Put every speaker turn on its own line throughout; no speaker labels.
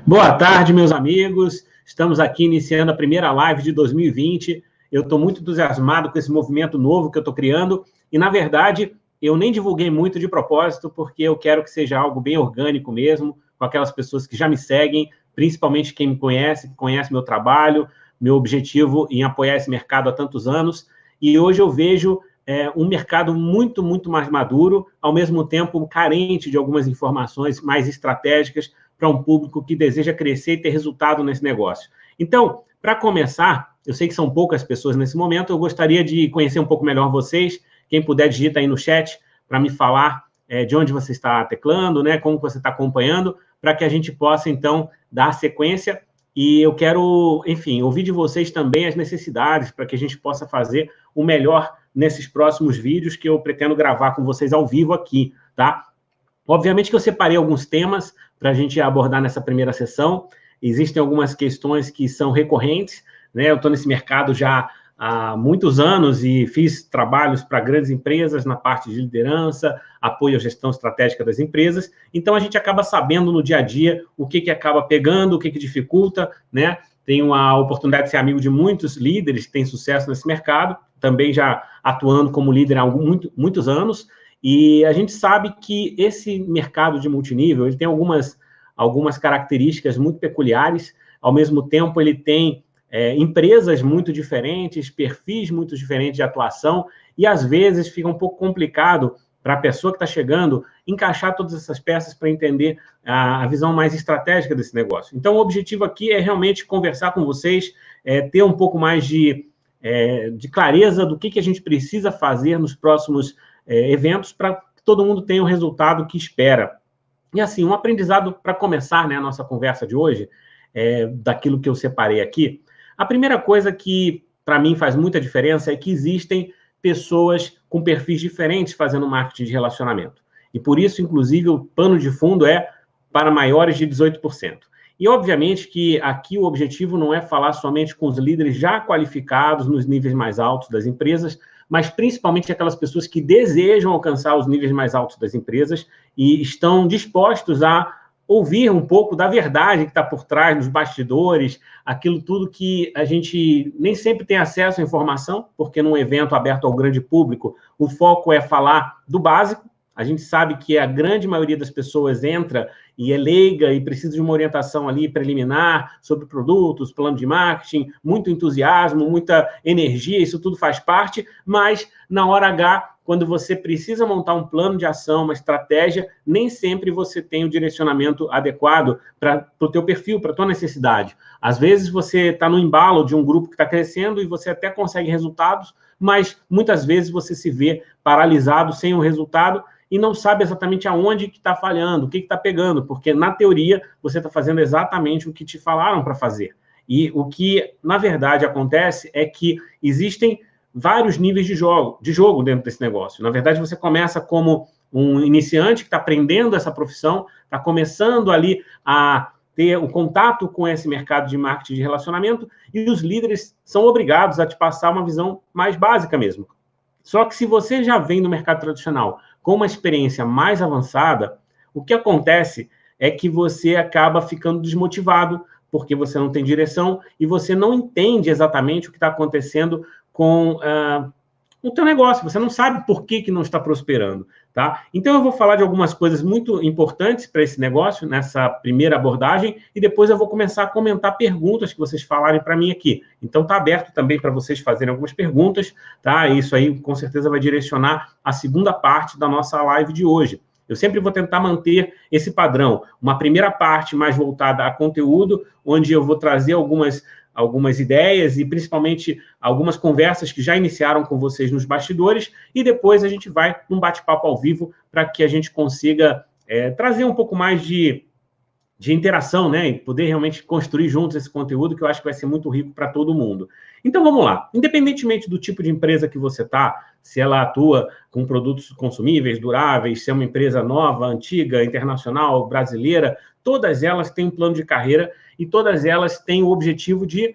Boa tarde, meus amigos. Estamos aqui iniciando a primeira live de 2020. Eu estou muito entusiasmado com esse movimento novo que eu estou criando. E, na verdade, eu nem divulguei muito de propósito, porque eu quero que seja algo bem orgânico mesmo, com aquelas pessoas que já me seguem, principalmente quem me conhece, que conhece meu trabalho, meu objetivo em apoiar esse mercado há tantos anos. E hoje eu vejo um mercado muito, muito mais maduro, ao mesmo tempo carente de algumas informações mais estratégicas para um público que deseja crescer e ter resultado nesse negócio. Então, para começar, eu sei que são poucas pessoas nesse momento, eu gostaria de conhecer um pouco melhor vocês. Quem puder, digita aí no chat para me falar de onde você está teclando, né, como você está acompanhando, para que a gente possa, então, dar sequência. E eu quero, enfim, ouvir de vocês também as necessidades para que a gente possa fazer o melhor nesses próximos vídeos que eu pretendo gravar com vocês ao vivo aqui, tá? Obviamente que eu separei alguns temas para a gente abordar nessa primeira sessão. Existem algumas questões que são recorrentes, né? Eu estou nesse mercado já há muitos anos e fiz trabalhos para grandes empresas na parte de liderança, apoio à gestão estratégica das empresas. Então, a gente acaba sabendo no dia a dia o que acaba pegando, o que dificulta, né? Tenho a oportunidade de ser amigo de muitos líderes que têm sucesso nesse mercado, também já atuando como líder há muitos anos, e a gente sabe que esse mercado de multinível ele tem algumas características muito peculiares, ao mesmo tempo ele tem empresas muito diferentes, perfis muito diferentes de atuação, e às vezes fica um pouco complicado para a pessoa que está chegando encaixar todas essas peças para entender a visão mais estratégica desse negócio. Então, o objetivo aqui é realmente conversar com vocês, ter um pouco mais de clareza do que a gente precisa fazer nos próximos eventos para que todo mundo tenha o resultado que espera. E assim, um aprendizado para começar, né, a nossa conversa de hoje, daquilo que eu separei aqui. A primeira coisa que, para mim, faz muita diferença é que existem pessoas com perfis diferentes fazendo marketing de relacionamento. E por isso, inclusive, o pano de fundo é para maiores de 18%. E, obviamente, que aqui o objetivo não é falar somente com os líderes já qualificados nos níveis mais altos das empresas, mas principalmente aquelas pessoas que desejam alcançar os níveis mais altos das empresas e estão dispostos a ouvir um pouco da verdade que está por trás, nos bastidores, aquilo tudo que a gente nem sempre tem acesso à informação, porque num evento aberto ao grande público, o foco é falar do básico. A gente sabe que a grande maioria das pessoas entra e é leiga e precisa de uma orientação ali preliminar sobre produtos, plano de marketing, muito entusiasmo, muita energia, isso tudo faz parte, mas na hora H, quando você precisa montar um plano de ação, uma estratégia, nem sempre você tem o direcionamento adequado para o teu perfil, para a tua necessidade. Às vezes você está no embalo de um grupo que está crescendo e você até consegue resultados, mas muitas vezes você se vê paralisado sem um resultado e não sabe exatamente aonde que está falhando, o que está pegando, porque na teoria você está fazendo exatamente o que te falaram para fazer. E o que, na verdade, acontece é que existem vários níveis de jogo dentro desse negócio. Na verdade, você começa como um iniciante que está aprendendo essa profissão, está começando ali a ter o contato com esse mercado de marketing de relacionamento, e os líderes são obrigados a te passar uma visão mais básica mesmo. Só que se você já vem do mercado tradicional com uma experiência mais avançada, o que acontece é que você acaba ficando desmotivado, porque você não tem direção e você não entende exatamente o que está acontecendo com o teu negócio. Você não sabe por que não está prosperando, tá? Então, eu vou falar de algumas coisas muito importantes para esse negócio, nessa primeira abordagem, e depois eu vou começar a comentar perguntas que vocês falarem para mim aqui. Então, está aberto também para vocês fazerem algumas perguntas, tá? Isso aí, com certeza, vai direcionar a segunda parte da nossa live de hoje. Eu sempre vou tentar manter esse padrão. Uma primeira parte mais voltada a conteúdo, onde eu vou trazer algumas ideias e, principalmente, algumas conversas que já iniciaram com vocês nos bastidores, e depois a gente vai num bate-papo ao vivo para que a gente consiga trazer um pouco mais de interação, né, e poder realmente construir juntos esse conteúdo, que eu acho que vai ser muito rico para todo mundo. Então, vamos lá. Independentemente do tipo de empresa que você está, se ela atua com produtos consumíveis, duráveis, se é uma empresa nova, antiga, internacional, brasileira, todas elas têm um plano de carreira e todas elas têm o objetivo de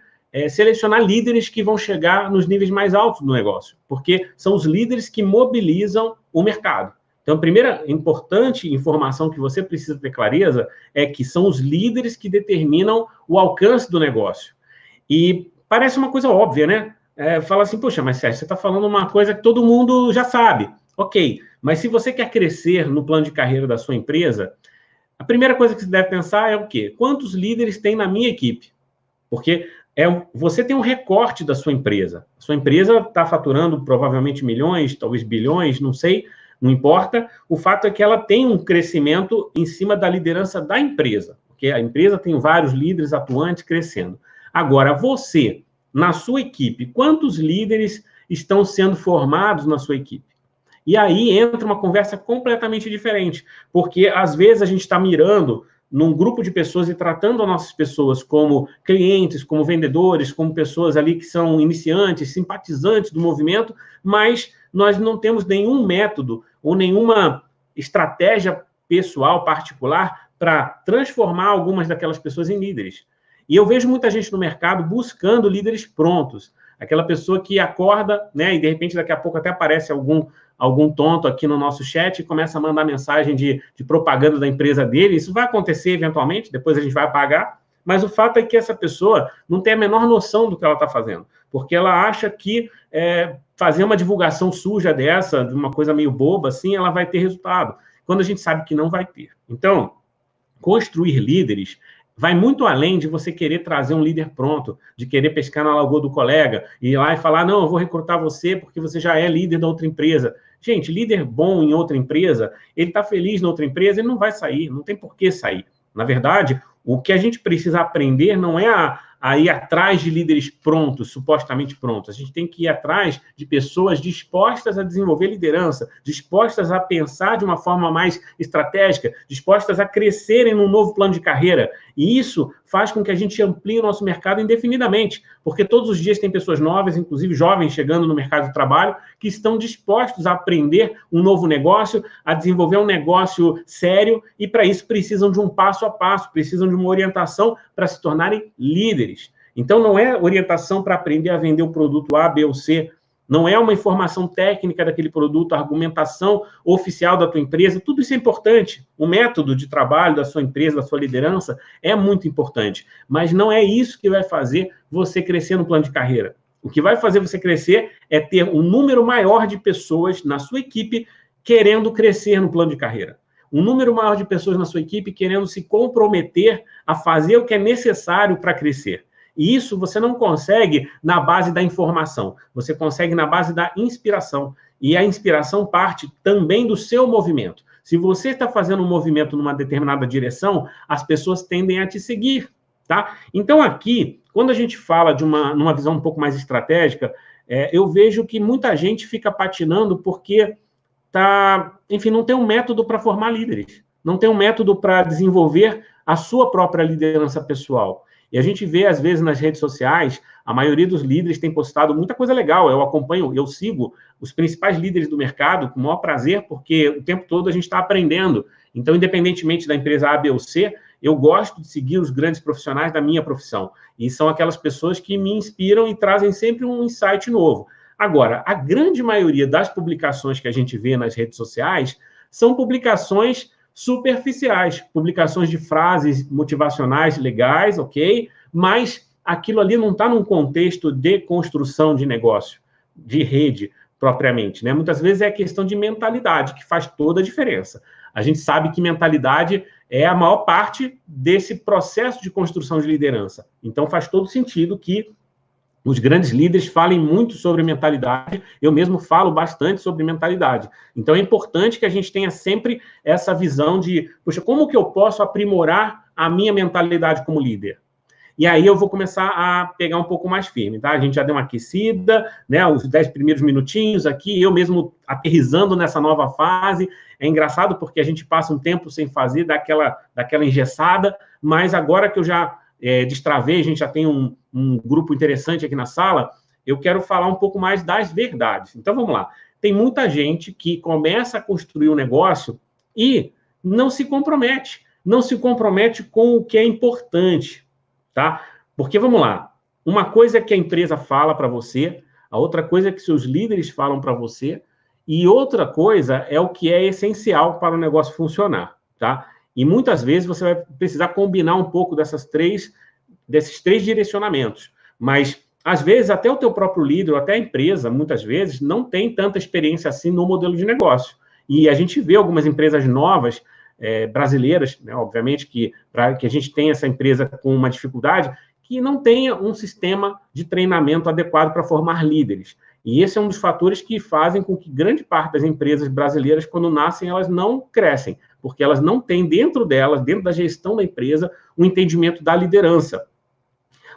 selecionar líderes que vão chegar nos níveis mais altos do negócio, porque são os líderes que mobilizam o mercado. Então, a primeira importante informação que você precisa ter clareza é que são os líderes que determinam o alcance do negócio. E parece uma coisa óbvia, né? Fala assim, poxa, mas Sérgio, você está falando uma coisa que todo mundo já sabe. Ok, mas se você quer crescer no plano de carreira da sua empresa, a primeira coisa que você deve pensar é o quê? Quantos líderes tem na minha equipe? Porque você tem um recorte da sua empresa. A sua empresa está faturando provavelmente milhões, talvez bilhões, não sei, não importa. O fato é que ela tem um crescimento em cima da liderança da empresa, porque a empresa tem vários líderes atuantes crescendo. Agora, você, na sua equipe, quantos líderes estão sendo formados na sua equipe? E aí entra uma conversa completamente diferente, porque às vezes a gente está mirando num grupo de pessoas e tratando as nossas pessoas como clientes, como vendedores, como pessoas ali que são iniciantes, simpatizantes do movimento, mas nós não temos nenhum método ou nenhuma estratégia pessoal particular para transformar algumas daquelas pessoas em líderes. E eu vejo muita gente no mercado buscando líderes prontos, aquela pessoa que acorda, né, e de repente daqui a pouco até aparece algum tonto aqui no nosso chat e começa a mandar mensagem de propaganda da empresa dele. Isso vai acontecer eventualmente, depois a gente vai apagar, mas o fato é que essa pessoa não tem a menor noção do que ela está fazendo, porque ela acha que fazer uma divulgação suja dessa, de uma coisa meio boba assim, ela vai ter resultado, quando a gente sabe que não vai ter. Então, construir líderes vai muito além de você querer trazer um líder pronto, de querer pescar na lagoa do colega, e ir lá e falar, não, eu vou recrutar você porque você já é líder da outra empresa. Gente, líder bom em outra empresa, ele está feliz na outra empresa, ele não vai sair, não tem por que sair. Na verdade, o que a gente precisa aprender não é a ir atrás de líderes prontos, supostamente prontos. A gente tem que ir atrás de pessoas dispostas a desenvolver liderança, dispostas a pensar de uma forma mais estratégica, dispostas a crescerem num novo plano de carreira. E isso faz com que a gente amplie o nosso mercado indefinidamente, porque todos os dias tem pessoas novas, inclusive jovens, chegando no mercado de trabalho, que estão dispostos a aprender um novo negócio, a desenvolver um negócio sério, e para isso precisam de um passo a passo, precisam de uma orientação para se tornarem líderes. Então, não é orientação para aprender a vender o produto A, B ou C, não é uma informação técnica daquele produto, a argumentação oficial da tua empresa, tudo isso é importante. O método de trabalho da sua empresa, da sua liderança, é muito importante, mas não é isso que vai fazer você crescer no plano de carreira. O que vai fazer você crescer é ter um número maior de pessoas na sua equipe querendo crescer no plano de carreira. Um número maior de pessoas na sua equipe querendo se comprometer a fazer o que é necessário para crescer. E isso você não consegue na base da informação, você consegue na base da inspiração. E a inspiração parte também do seu movimento. Se você está fazendo um movimento numa determinada direção, as pessoas tendem a te seguir, tá? Então aqui, quando a gente fala de numa visão um pouco mais estratégica, eu vejo que muita gente fica patinando porque enfim, não tem um método para formar líderes, não tem um método para desenvolver a sua própria liderança pessoal. E a gente vê, às vezes, nas redes sociais, a maioria dos líderes tem postado muita coisa legal. Eu acompanho, eu sigo os principais líderes do mercado com o maior prazer, porque o tempo todo a gente está aprendendo. Então, independentemente da empresa A, B ou C, eu gosto de seguir os grandes profissionais da minha profissão. E são aquelas pessoas que me inspiram e trazem sempre um insight novo. Agora, a grande maioria das publicações que a gente vê nas redes sociais são publicações superficiais, publicações de frases motivacionais legais, ok? Mas aquilo ali não está num contexto de construção de negócio, de rede, propriamente, né? Muitas vezes é a questão de mentalidade, que faz toda a diferença. A gente sabe que mentalidade é a maior parte desse processo de construção de liderança. Então, faz todo sentido que os grandes líderes falem muito sobre mentalidade, eu mesmo falo bastante sobre mentalidade. Então, é importante que a gente tenha sempre essa visão de, poxa, como que eu posso aprimorar a minha mentalidade como líder? E aí eu vou começar a pegar um pouco mais firme, tá? A gente já deu uma aquecida, né? Os 10 primeiros minutinhos aqui, eu mesmo aterrissando nessa nova fase. É engraçado porque a gente passa um tempo sem fazer daquela engessada, mas agora que eu já destravei, a gente já tem um grupo interessante aqui na sala, eu quero falar um pouco mais das verdades. Então, vamos lá. Tem muita gente que começa a construir um negócio e não se compromete com o que é importante, tá? Porque, vamos lá, uma coisa é que a empresa fala para você, a outra coisa é que seus líderes falam para você, E outra coisa é o que é essencial para o negócio funcionar, tá? E muitas vezes você vai precisar combinar um pouco desses três direcionamentos. Mas, às vezes, até o teu próprio líder, ou até a empresa, muitas vezes, não tem tanta experiência assim no modelo de negócio. E a gente vê algumas empresas novas, brasileiras, né, obviamente, para que a gente tenha essa empresa com uma dificuldade, que não tenha um sistema de treinamento adequado para formar líderes. E esse é um dos fatores que fazem com que grande parte das empresas brasileiras, quando nascem, elas não crescem, porque elas não têm dentro delas, dentro da gestão da empresa, um entendimento da liderança.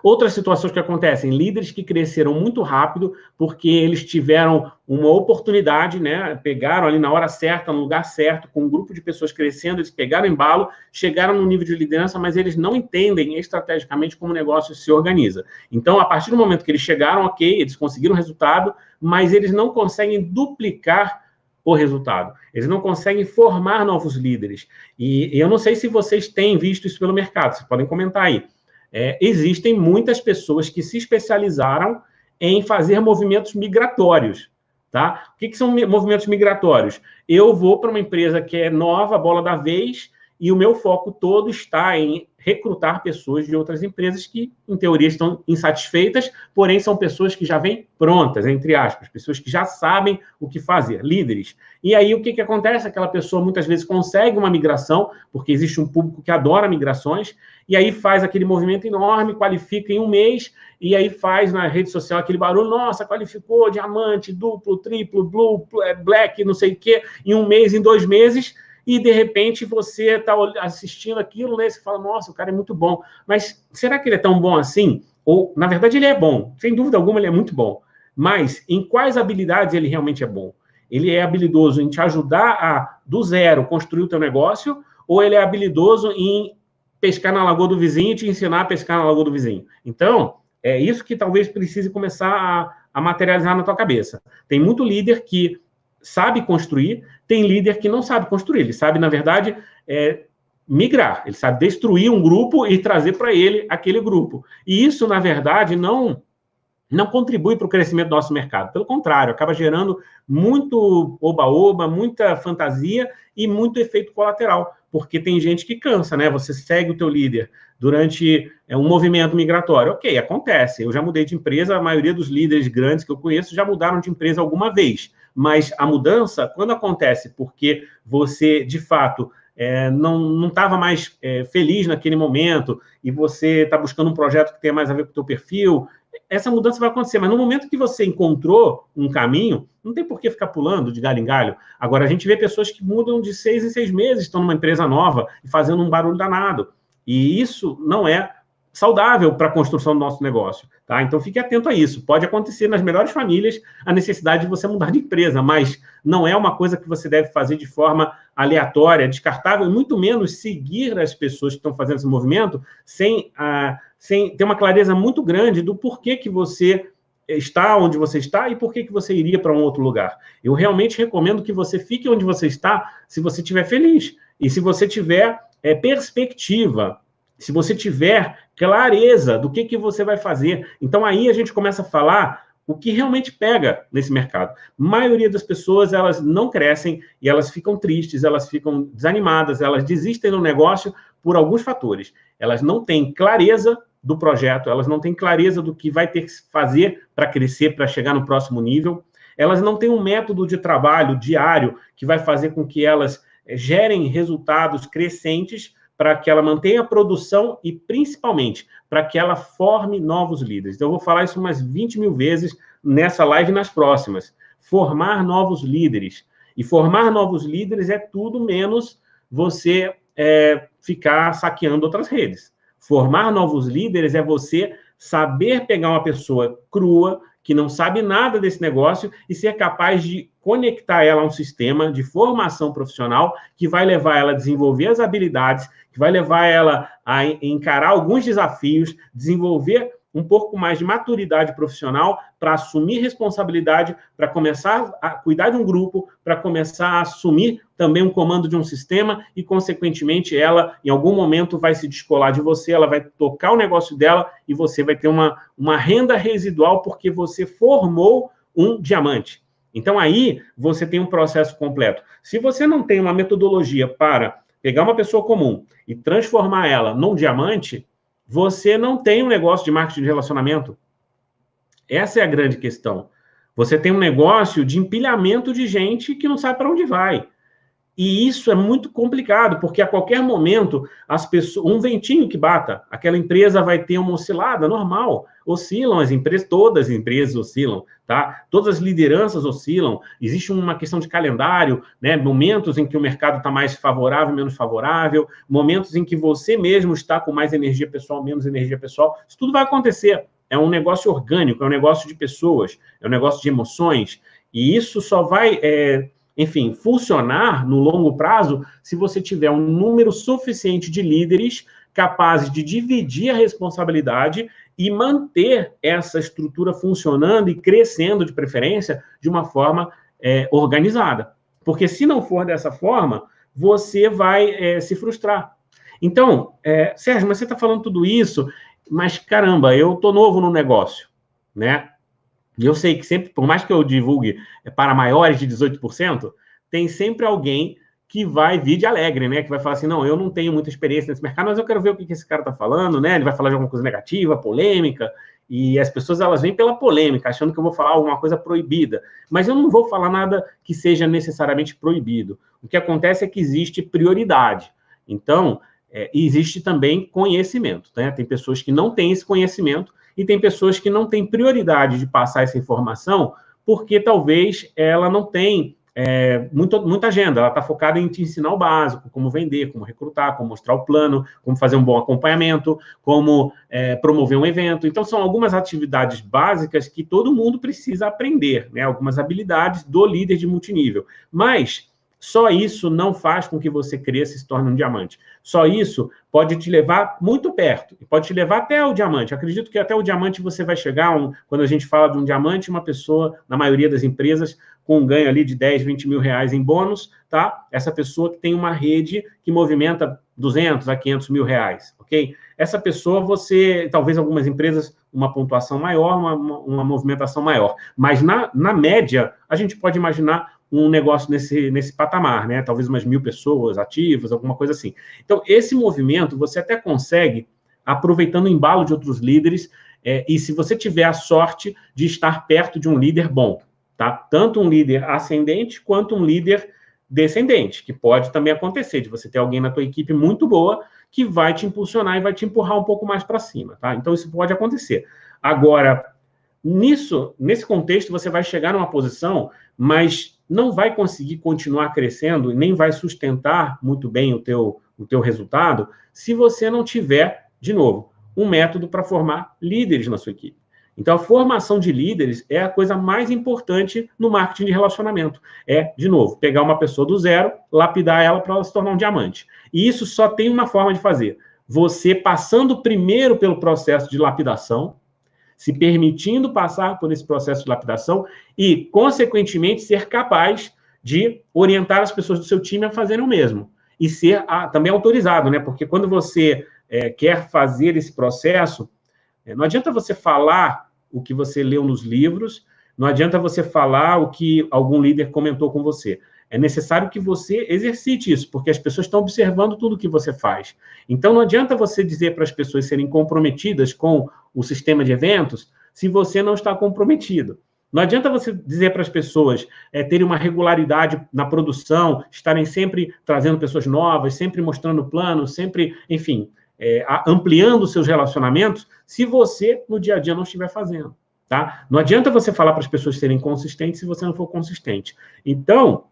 Outras situações que acontecem, líderes que cresceram muito rápido porque eles tiveram uma oportunidade, né? Pegaram ali na hora certa, no lugar certo, com um grupo de pessoas crescendo, eles pegaram embalo, chegaram no nível de liderança, mas eles não entendem estrategicamente como o negócio se organiza. Então, a partir do momento que eles chegaram, ok, eles conseguiram resultado, mas eles não conseguem duplicar o resultado. Eles não conseguem formar novos líderes. E eu não sei se vocês têm visto isso pelo mercado, vocês podem comentar aí. Existem muitas pessoas que se especializaram em fazer movimentos migratórios, tá? O que são movimentos migratórios? Eu vou para uma empresa que é nova, bola da vez, e o meu foco todo está em recrutar pessoas de outras empresas que, em teoria, estão insatisfeitas, porém são pessoas que já vêm prontas, entre aspas, pessoas que já sabem o que fazer, líderes. E aí, o que acontece? Aquela pessoa, muitas vezes, consegue uma migração, porque existe um público que adora migrações, e aí faz aquele movimento enorme, qualifica em um mês, e aí faz na rede social aquele barulho, nossa, qualificou diamante, duplo, triplo, blue, black, não sei o quê, em um mês, em 2 meses, e, de repente, você está assistindo aquilo, né? Você fala, nossa, o cara é muito bom. Mas será que ele é tão bom assim? Ou, na verdade, ele é bom. Sem dúvida alguma, ele é muito bom. Mas em quais habilidades ele realmente é bom? Ele é habilidoso em te ajudar a, do zero, construir o teu negócio? Ou ele é habilidoso em pescar na lagoa do vizinho e te ensinar a pescar na lagoa do vizinho? Então, é isso que talvez precise começar a materializar na tua cabeça. Tem muito líder que sabe construir, tem líder que não sabe construir. Ele sabe, na verdade, migrar. Ele sabe destruir um grupo e trazer para ele aquele grupo. E isso, na verdade, não contribui para o crescimento do nosso mercado. Pelo contrário, acaba gerando muito oba-oba, muita fantasia e muito efeito colateral, porque tem gente que cansa, né? Você segue o teu líder durante um movimento migratório. Ok, acontece. Eu já mudei de empresa, a maioria dos líderes grandes que eu conheço já mudaram de empresa alguma vez. Mas a mudança, quando acontece porque você, de fato, não estava mais feliz naquele momento e você está buscando um projeto que tenha mais a ver com o teu perfil, essa mudança vai acontecer. Mas no momento que você encontrou um caminho, não tem por que ficar pulando de galho em galho. Agora, a gente vê pessoas que mudam de 6 em 6 meses, estão numa empresa nova e fazendo um barulho danado. E isso não é saudável para a construção do nosso negócio, tá? Então, fique atento a isso. Pode acontecer nas melhores famílias a necessidade de você mudar de empresa, mas não é uma coisa que você deve fazer de forma aleatória, descartável, e muito menos seguir as pessoas que estão fazendo esse movimento sem ter uma clareza muito grande do porquê que você está onde você está e por que você iria para um outro lugar. Eu realmente recomendo que você fique onde você está se você estiver feliz e se você tiver perspectiva, se você tiver clareza do que você vai fazer. Então, aí a gente começa a falar o que realmente pega nesse mercado. A maioria das pessoas, elas não crescem e elas ficam tristes, elas ficam desanimadas, elas desistem do negócio por alguns fatores. Elas não têm clareza do projeto, elas não têm clareza do que vai ter que fazer para crescer, para chegar no próximo nível. Elas não têm um método de trabalho diário que vai fazer com que elas gerem resultados crescentes para que ela mantenha a produção e, principalmente, para que ela forme novos líderes. Então, eu vou falar isso umas 20 mil vezes nessa live e nas próximas. Formar novos líderes. E formar novos líderes é tudo menos você ficar saqueando outras redes. Formar novos líderes é você saber pegar uma pessoa crua, que não sabe nada desse negócio, e ser capaz de conectar ela a um sistema de formação profissional que vai levar ela a desenvolver as habilidades, que vai levar ela a encarar alguns desafios, desenvolver um pouco mais de maturidade profissional para assumir responsabilidade, para começar a cuidar de um grupo, para começar a assumir também um comando de um sistema e, consequentemente, ela, em algum momento, vai se descolar de você, ela vai tocar o negócio dela e você vai ter uma renda residual porque você formou um diamante. Então, aí, você tem um processo completo. Se você não tem uma metodologia para pegar uma pessoa comum e transformar ela num diamante, você não tem um negócio de marketing de relacionamento. Essa é a grande questão. Você tem um negócio de empilhamento de gente que não sabe para onde vai. E isso é muito complicado, porque a qualquer momento, as pessoas, um ventinho que bata, aquela empresa vai ter uma oscilada normal. Oscilam as empresas, todas as empresas oscilam, tá? Todas as lideranças oscilam. Existe uma questão de calendário, né? Momentos em que o mercado está mais favorável, menos favorável, momentos em que você mesmo está com mais energia pessoal, menos energia pessoal. Isso tudo vai acontecer. É um negócio orgânico, é um negócio de pessoas, é um negócio de emoções. E isso só vai... enfim, funcionar no longo prazo se você tiver um número suficiente de líderes capazes de dividir a responsabilidade e manter essa estrutura funcionando e crescendo, de preferência, de uma forma organizada. Porque se não for dessa forma, você vai se frustrar. Então, Sérgio, mas você está falando tudo isso, mas, caramba, eu estou novo no negócio, né? E eu sei que sempre, por mais que eu divulgue para maiores de 18%, tem sempre alguém que vai vir de alegre, né? Que vai falar assim, não, eu não tenho muita experiência nesse mercado, mas eu quero ver o que esse cara está falando, né? Ele vai falar de alguma coisa negativa, polêmica, e as pessoas, elas vêm pela polêmica, achando que eu vou falar alguma coisa proibida. Mas eu não vou falar nada que seja necessariamente proibido. O que acontece é que existe prioridade. Então, existe também conhecimento, né? Tem pessoas que não têm esse conhecimento, e tem pessoas que não têm prioridade de passar essa informação porque talvez ela não tem muita agenda. Ela está focada em te ensinar o básico, como vender, como recrutar, como mostrar o plano, como fazer um bom acompanhamento, como promover um evento. Então, são algumas atividades básicas que todo mundo precisa aprender, né? Algumas habilidades do líder de multinível. Mas só isso não faz com que você cresça e se torne um diamante. Só isso pode te levar muito perto, e pode te levar até o diamante. Acredito que até o diamante você vai chegar, quando a gente fala de um diamante, uma pessoa, na maioria das empresas, com um ganho ali de 10, 20 mil reais em bônus, tá? Essa pessoa que tem uma rede que movimenta 200 a 500 mil reais, ok? Essa pessoa, talvez algumas empresas, uma pontuação maior, uma movimentação maior. Mas na média, a gente pode imaginar um negócio nesse patamar, né? Talvez umas 1.000 pessoas ativas, alguma coisa assim. Então, esse movimento você até consegue aproveitando o embalo de outros líderes e se você tiver a sorte de estar perto de um líder bom, tá? Tanto um líder ascendente quanto um líder descendente, que pode também acontecer, de você ter alguém na tua equipe muito boa que vai te impulsionar e vai te empurrar um pouco mais para cima, tá? Então, isso pode acontecer. Agora, nesse contexto, você vai chegar numa posição, mas não vai conseguir continuar crescendo e nem vai sustentar muito bem o teu resultado se você não tiver, de novo, um método para formar líderes na sua equipe. Então, a formação de líderes é a coisa mais importante no marketing de relacionamento. De novo, pegar uma pessoa do zero, lapidar ela para ela se tornar um diamante. E isso só tem uma forma de fazer. Você passando primeiro pelo processo de lapidação, se permitindo passar por esse processo de lapidação e, consequentemente, ser capaz de orientar as pessoas do seu time a fazerem o mesmo. E ser também autorizado, né? Porque quando você quer fazer esse processo, não adianta você falar o que você leu nos livros, não adianta você falar o que algum líder comentou com você. É necessário que você exercite isso, porque as pessoas estão observando tudo que você faz. Então, não adianta você dizer para as pessoas serem comprometidas com o sistema de eventos se você não está comprometido. Não adianta você dizer para as pessoas terem uma regularidade na produção, estarem sempre trazendo pessoas novas, sempre mostrando o plano, sempre, enfim, ampliando os seus relacionamentos, se você, no dia a dia, não estiver fazendo. Tá? Não adianta você falar para as pessoas serem consistentes se você não for consistente. Então,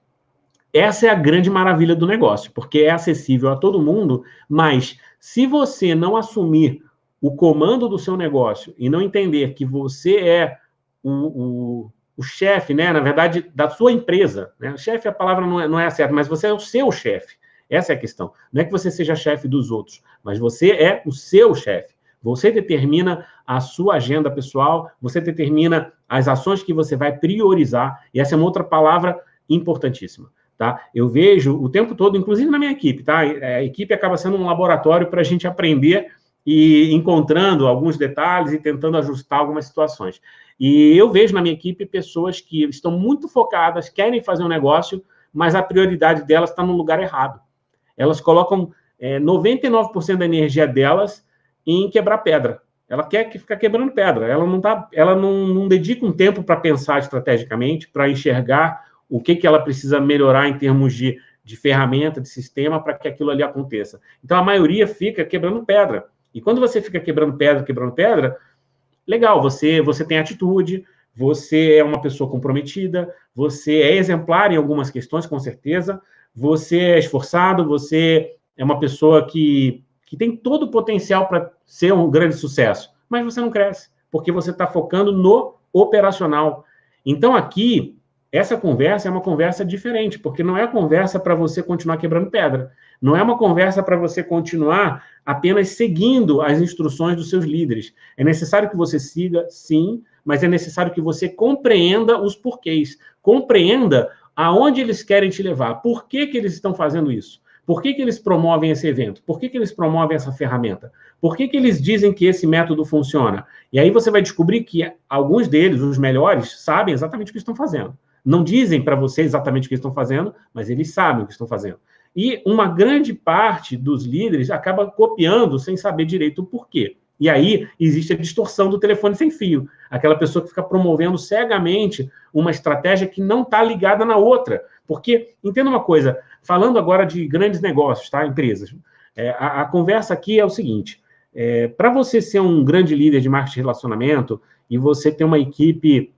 essa é a grande maravilha do negócio, porque é acessível a todo mundo, mas se você não assumir o comando do seu negócio e não entender que você é o chefe, né, na verdade, da sua empresa, né? Chefe, a palavra não é certa, mas você é o seu chefe. Essa é a questão. Não é que você seja chefe dos outros, mas você é o seu chefe. Você determina a sua agenda pessoal, você determina as ações que você vai priorizar, e essa é uma outra palavra importantíssima. Tá? Eu vejo o tempo todo, inclusive na minha equipe, tá? A equipe acaba sendo um laboratório para a gente aprender e encontrando alguns detalhes e tentando ajustar algumas situações. E eu vejo na minha equipe pessoas que estão muito focadas, querem fazer um negócio, mas a prioridade delas está no lugar errado. Elas colocam 99% da energia delas em quebrar pedra. Ela quer ficar quebrando pedra. Ela não dedica um tempo para pensar estrategicamente, para enxergar o que ela precisa melhorar em termos de ferramenta, de sistema, para que aquilo ali aconteça. Então, a maioria fica quebrando pedra. E quando você fica quebrando pedra, legal, você tem atitude, você é uma pessoa comprometida, você é exemplar em algumas questões, com certeza, você é esforçado, você é uma pessoa que tem todo o potencial para ser um grande sucesso, mas você não cresce, porque você está focando no operacional. Então, aqui, essa conversa é uma conversa diferente, porque não é a conversa para você continuar quebrando pedra, não é uma conversa para você continuar apenas seguindo as instruções dos seus líderes. É necessário que você siga, sim, mas é necessário que você compreenda os porquês, compreenda aonde eles querem te levar, por que eles estão fazendo isso, por que eles promovem esse evento, por que eles promovem essa ferramenta, por que eles dizem que esse método funciona. E aí você vai descobrir que alguns deles, os melhores, sabem exatamente o que estão fazendo. Não dizem para você exatamente o que estão fazendo, mas eles sabem o que estão fazendo. E uma grande parte dos líderes acaba copiando sem saber direito o porquê. E aí existe a distorção do telefone sem fio. Aquela pessoa que fica promovendo cegamente uma estratégia que não está ligada na outra. Porque, entenda uma coisa, falando agora de grandes negócios, tá? Empresas, a conversa aqui é o seguinte, para você ser um grande líder de marketing de relacionamento e você ter uma equipe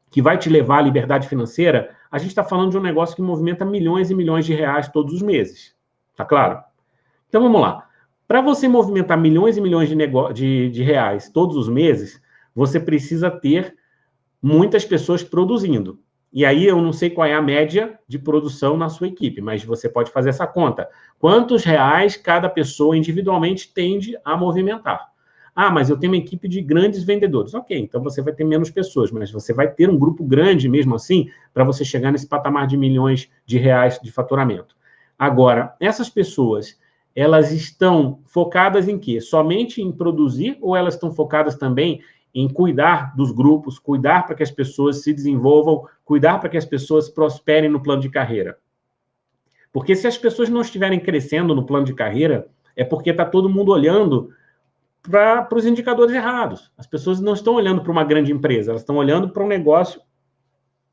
que vai te levar à liberdade financeira, a gente está falando de um negócio que movimenta milhões e milhões de reais todos os meses. Tá claro? Então, vamos lá. Para você movimentar milhões e milhões de reais todos os meses, você precisa ter muitas pessoas produzindo. E aí eu não sei qual é a média de produção na sua equipe, mas você pode fazer essa conta. Quantos reais cada pessoa individualmente tende a movimentar? Ah, mas eu tenho uma equipe de grandes vendedores. Ok, então você vai ter menos pessoas, mas você vai ter um grupo grande mesmo assim para você chegar nesse patamar de milhões de reais de faturamento. Agora, essas pessoas, elas estão focadas em quê? Somente em produzir ou elas estão focadas também em cuidar dos grupos, cuidar para que as pessoas se desenvolvam, cuidar para que as pessoas prosperem no plano de carreira? Porque se as pessoas não estiverem crescendo no plano de carreira, é porque está todo mundo olhando para os indicadores errados. As pessoas não estão olhando para uma grande empresa, elas estão olhando para um negócio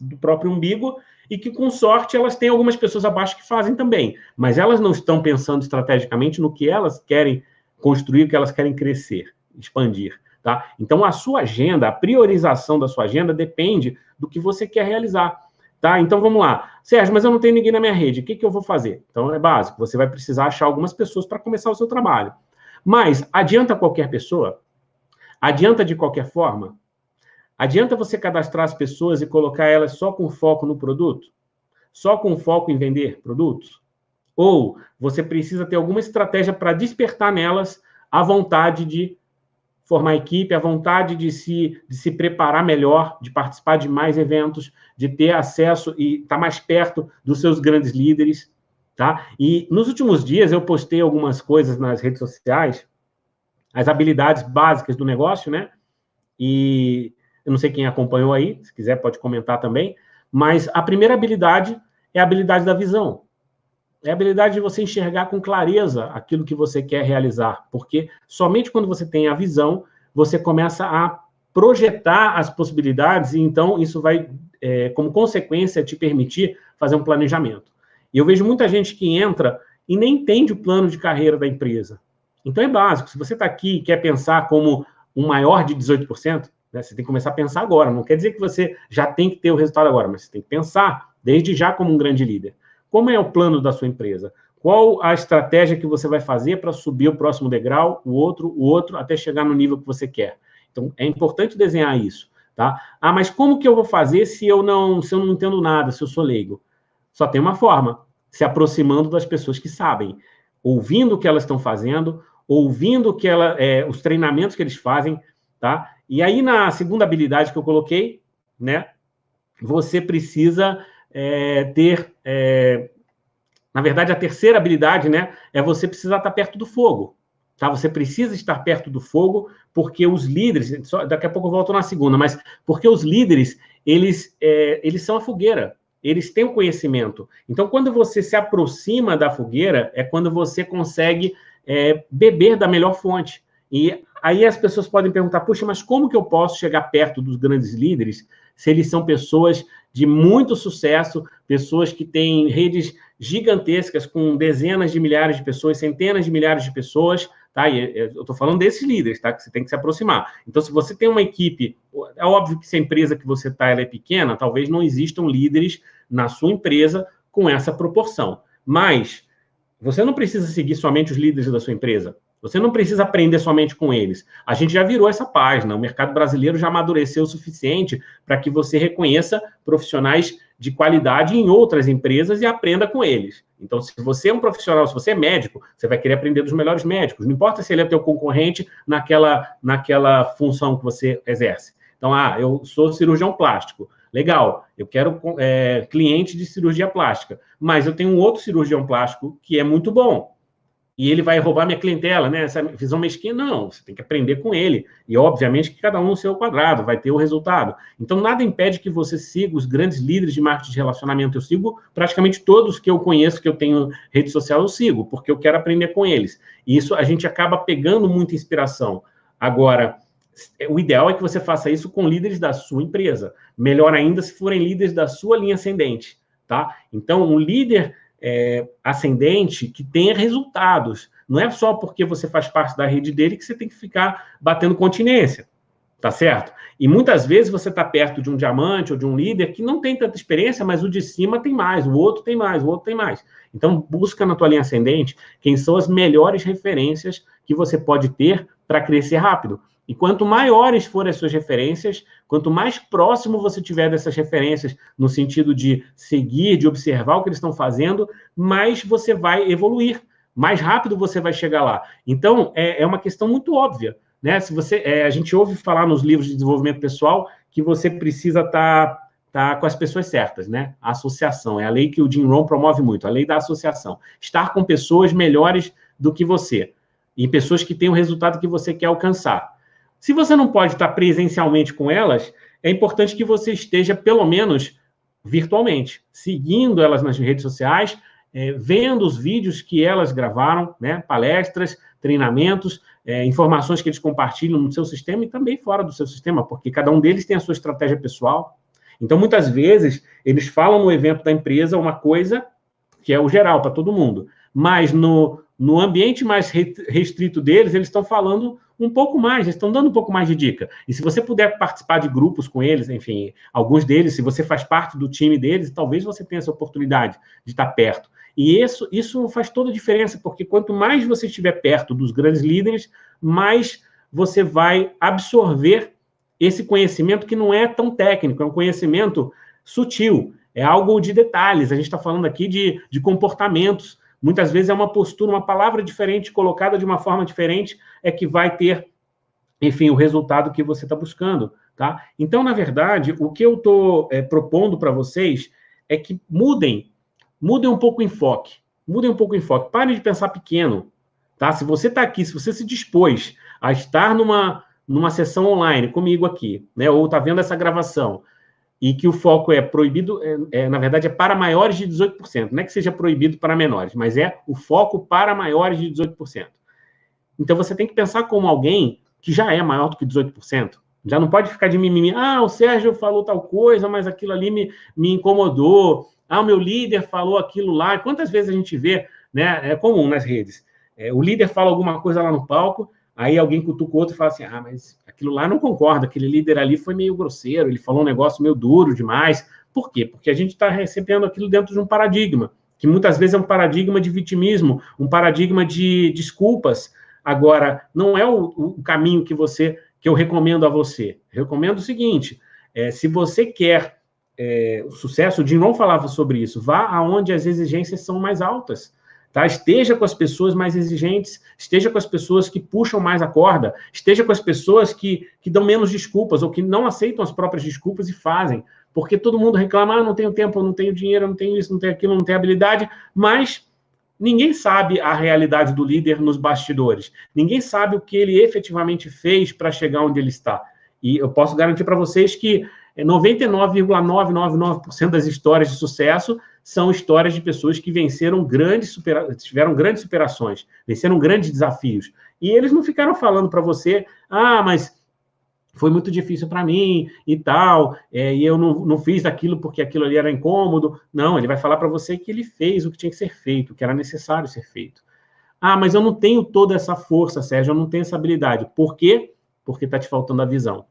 do próprio umbigo e que, com sorte, elas têm algumas pessoas abaixo que fazem também. Mas elas não estão pensando estrategicamente no que elas querem construir, o que elas querem crescer, expandir. Tá? Então, a sua agenda, a priorização da sua agenda depende do que você quer realizar. Tá? Então, vamos lá. Sérgio, mas eu não tenho ninguém na minha rede. O que eu vou fazer? Então, é básico. Você vai precisar achar algumas pessoas para começar o seu trabalho. Mas adianta qualquer pessoa? Adianta de qualquer forma? Adianta você cadastrar as pessoas e colocar elas só com foco no produto? Só com foco em vender produtos? Ou você precisa ter alguma estratégia para despertar nelas a vontade de formar equipe, a vontade de se preparar melhor, de participar de mais eventos, de ter acesso e estar mais perto dos seus grandes líderes, tá? E nos últimos dias eu postei algumas coisas nas redes sociais, as habilidades básicas do negócio, né? E eu não sei quem acompanhou aí, se quiser pode comentar também, mas a primeira habilidade é a habilidade da visão. É a habilidade de você enxergar com clareza aquilo que você quer realizar, porque somente quando você tem a visão, você começa a projetar as possibilidades e então isso vai, como consequência, te permitir fazer um planejamento. E eu vejo muita gente que entra e nem entende o plano de carreira da empresa. Então é básico, se você está aqui e quer pensar como um maior de 18%, né, você tem que começar a pensar agora. Não quer dizer que você já tem que ter o resultado agora, mas você tem que pensar desde já como um grande líder. Como é o plano da sua empresa? Qual a estratégia que você vai fazer para subir o próximo degrau, o outro, até chegar no nível que você quer? Então, é importante desenhar isso, tá? Ah, mas como que eu vou fazer se eu não entendo nada, se eu sou leigo? Só tem uma forma, se aproximando das pessoas que sabem, ouvindo o que elas estão fazendo, ouvindo os treinamentos que eles fazem, tá? E aí, na segunda habilidade que eu coloquei, né, você precisa ter... na verdade, a terceira habilidade, né, é você precisar estar perto do fogo. tá? Você precisa estar perto do fogo, porque os líderes, daqui a pouco eu volto na segunda, mas porque os líderes, eles são a fogueira, eles têm o conhecimento. Então, quando você se aproxima da fogueira, é quando você consegue beber da melhor fonte. E aí as pessoas podem perguntar, puxa, mas como que eu posso chegar perto dos grandes líderes se eles são pessoas de muito sucesso, pessoas que têm redes gigantescas com dezenas de milhares de pessoas, centenas de milhares de pessoas, tá? E eu estou falando desses líderes, tá? Que você tem que se aproximar. Então, se você tem uma equipe, é óbvio que se a empresa que você está ela é pequena, talvez não existam líderes na sua empresa com essa proporção. Mas você não precisa seguir somente os líderes da sua empresa. Você não precisa aprender somente com eles. A gente já virou essa página. O mercado brasileiro já amadureceu o suficiente para que você reconheça profissionais de qualidade em outras empresas e aprenda com eles. Então, se você é um profissional, se você é médico, você vai querer aprender dos melhores médicos. Não importa se ele é teu concorrente naquela função que você exerce. Então, eu sou cirurgião plástico. Legal, eu quero cliente de cirurgia plástica. Mas eu tenho um outro cirurgião plástico que é muito bom. E ele vai roubar minha clientela, né? Essa visão mesquinha, não. Você tem que aprender com ele. E, obviamente, que cada um no seu quadrado vai ter o resultado. Então, nada impede que você siga os grandes líderes de marketing de relacionamento. Eu sigo praticamente todos que eu conheço, que eu tenho rede social, eu sigo, porque eu quero aprender com eles. E isso a gente acaba pegando muita inspiração. Agora, o ideal é que você faça isso com líderes da sua empresa. Melhor ainda se forem líderes da sua linha ascendente, tá? Então, um líder ascendente que tenha resultados. Não é só porque você faz parte da rede dele que você tem que ficar batendo continência, tá certo? E muitas vezes você está perto de um diamante ou de um líder que não tem tanta experiência, mas o de cima tem mais, o outro tem mais, o outro tem mais. Então, busca na tua linha ascendente quem são as melhores referências que você pode ter para crescer rápido. E quanto maiores forem as suas referências, quanto mais próximo você tiver dessas referências, no sentido de seguir, de observar o que eles estão fazendo, mais você vai evoluir, mais rápido você vai chegar lá. Então, é uma questão muito óbvia, né? Se você, a gente ouve falar nos livros de desenvolvimento pessoal que você precisa estar com as pessoas certas, né? A associação, é a lei que o Jim Rohn promove muito, a lei da associação. Estar com pessoas melhores do que você e pessoas que têm o resultado que você quer alcançar. Se você não pode estar presencialmente com elas, é importante que você esteja, pelo menos, virtualmente, seguindo elas nas redes sociais, vendo os vídeos que elas gravaram, né? Palestras, treinamentos, informações que eles compartilham no seu sistema e também fora do seu sistema, porque cada um deles tem a sua estratégia pessoal. Então, muitas vezes, eles falam no evento da empresa uma coisa que é o geral, para todo mundo, mas no ambiente mais restrito deles, eles estão falando um pouco mais, eles estão dando um pouco mais de dica. E se você puder participar de grupos com eles, enfim, alguns deles, se você faz parte do time deles, talvez você tenha essa oportunidade de estar perto. E isso faz toda a diferença, porque quanto mais você estiver perto dos grandes líderes, mais você vai absorver esse conhecimento que não é tão técnico, é um conhecimento sutil, é algo de detalhes. A gente está falando aqui de comportamentos. Muitas vezes é uma postura, uma palavra diferente, colocada de uma forma diferente, é que vai ter, enfim, o resultado que você está buscando, tá? Então, na verdade, o que eu estou propondo para vocês é que mudem um pouco o enfoque. Mudem um pouco o enfoque. Parem de pensar pequeno, tá? Se você está aqui, se você se dispôs a estar numa sessão online comigo aqui, né? Ou está vendo essa gravação, e que o foco é proibido, na verdade, é para maiores de 18%. Não é que seja proibido para menores, mas é o foco para maiores de 18%. Então, você tem que pensar como alguém que já é maior do que 18%. Já não pode ficar de mimimi. O Sérgio falou tal coisa, mas aquilo ali me incomodou. O meu líder falou aquilo lá. Quantas vezes a gente vê, né? É comum nas redes. O líder fala alguma coisa lá no palco, aí alguém cutuca o outro e fala assim, mas aquilo lá não concorda, aquele líder ali foi meio grosseiro, ele falou um negócio meio duro demais. Por quê? Porque a gente está recebendo aquilo dentro de um paradigma, que muitas vezes é um paradigma de vitimismo, um paradigma de desculpas. Agora, não é o caminho que eu recomendo a você. Eu recomendo o seguinte, se você quer o sucesso, o Jim Rohn falava sobre isso, vá aonde as exigências são mais altas. Tá? Esteja com as pessoas mais exigentes, esteja com as pessoas que puxam mais a corda, esteja com as pessoas que dão menos desculpas ou que não aceitam as próprias desculpas e fazem. Porque todo mundo reclama, não tenho tempo, não tenho dinheiro, não tenho isso, não tenho aquilo, não tenho habilidade, mas Ninguém sabe a realidade do líder nos bastidores. Ninguém sabe o que ele efetivamente fez para chegar onde ele está. E eu posso garantir para vocês que 99,999% das histórias de sucesso são histórias de pessoas que venceram tiveram grandes superações, venceram grandes desafios. E eles não ficaram falando para você, mas foi muito difícil para mim e tal, e eu não fiz aquilo porque aquilo ali era incômodo. Não, ele vai falar para você que ele fez o que tinha que ser feito, o que era necessário ser feito. Mas eu não tenho toda essa força, Sérgio, eu não tenho essa habilidade. Por quê? Porque está te faltando a visão.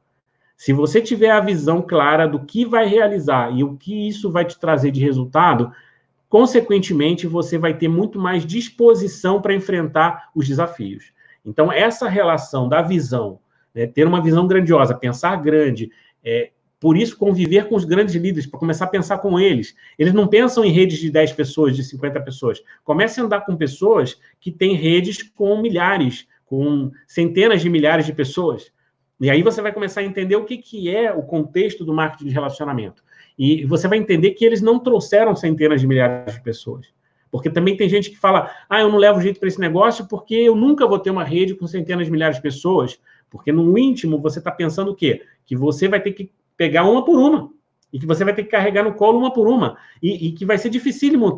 Se você tiver a visão clara do que vai realizar e o que isso vai te trazer de resultado, consequentemente, você vai ter muito mais disposição para enfrentar os desafios. Então, essa relação da visão, ter uma visão grandiosa, pensar grande, por isso conviver com os grandes líderes, para começar a pensar com eles. Eles não pensam em redes de 10 pessoas, de 50 pessoas. Comece a andar com pessoas que têm redes com milhares, com centenas de milhares de pessoas. E aí você vai começar a entender o que é o contexto do marketing de relacionamento. E você vai entender que eles não trouxeram centenas de milhares de pessoas. Porque também tem gente que fala, eu não levo jeito para esse negócio porque eu nunca vou ter uma rede com centenas de milhares de pessoas. Porque no íntimo você está pensando o quê? Que você vai ter que pegar uma por uma. E que você vai ter que carregar no colo uma por uma. E que vai ser dificílimo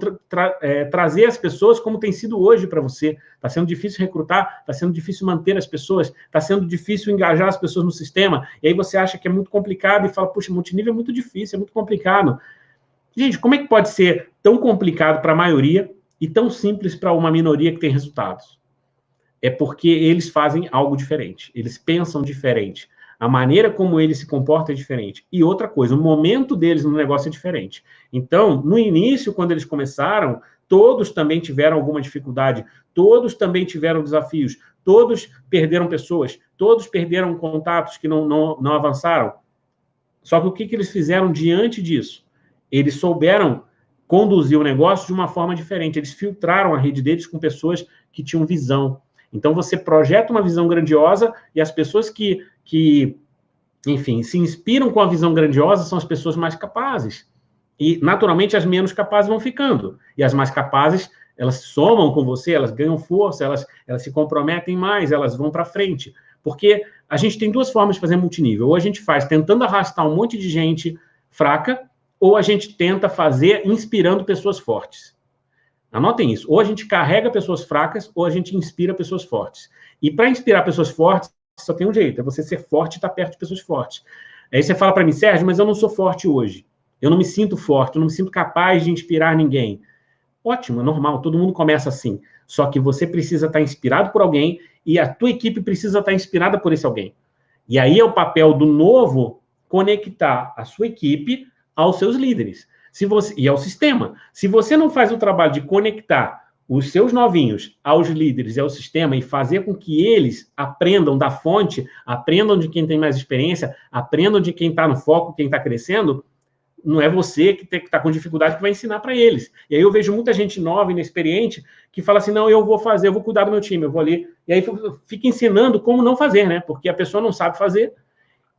trazer as pessoas como tem sido hoje para você. Está sendo difícil recrutar, está sendo difícil manter as pessoas, está sendo difícil engajar as pessoas no sistema. E aí você acha que é muito complicado e fala, puxa, multinível é muito difícil, é muito complicado. Gente, como é que pode ser tão complicado para a maioria e tão simples para uma minoria que tem resultados? É porque eles fazem algo diferente, eles pensam diferente. A maneira como ele se comporta é diferente. E outra coisa, o momento deles no negócio é diferente. Então, no início, quando eles começaram, todos também tiveram alguma dificuldade, todos também tiveram desafios, todos perderam pessoas, todos perderam contatos que não avançaram. Só que o que eles fizeram diante disso? Eles souberam conduzir o negócio de uma forma diferente. Eles filtraram a rede deles com pessoas que tinham visão. Então, você projeta uma visão grandiosa e as pessoas que enfim, se inspiram com a visão grandiosa são as pessoas mais capazes. E, naturalmente, as menos capazes vão ficando. E as mais capazes, elas somam com você, elas ganham força, elas se comprometem mais, elas vão para frente. Porque a gente tem duas formas de fazer multinível. Ou a gente faz tentando arrastar um monte de gente fraca, ou a gente tenta fazer inspirando pessoas fortes. Anotem isso. Ou a gente carrega pessoas fracas, ou a gente inspira pessoas fortes. E para inspirar pessoas fortes, só tem um jeito, é você ser forte e estar perto de pessoas fortes. Aí você fala para mim, Sérgio, mas eu não sou forte hoje. Eu não me sinto forte, eu não me sinto capaz de inspirar ninguém. Ótimo, é normal, todo mundo começa assim. Só que você precisa estar inspirado por alguém e a tua equipe precisa estar inspirada por esse alguém. E aí é o papel do novo conectar a sua equipe aos seus líderes. E ao sistema. Se você não faz o trabalho de conectar os seus novinhos aos líderes e ao sistema e fazer com que eles aprendam da fonte, aprendam de quem tem mais experiência, aprendam de quem está no foco, quem está crescendo, não é você que está com dificuldade que vai ensinar para eles. E aí eu vejo muita gente nova, inexperiente, que fala assim, não, eu vou cuidar do meu time, eu vou ali. E aí fica ensinando como não fazer, né? Porque a pessoa não sabe fazer,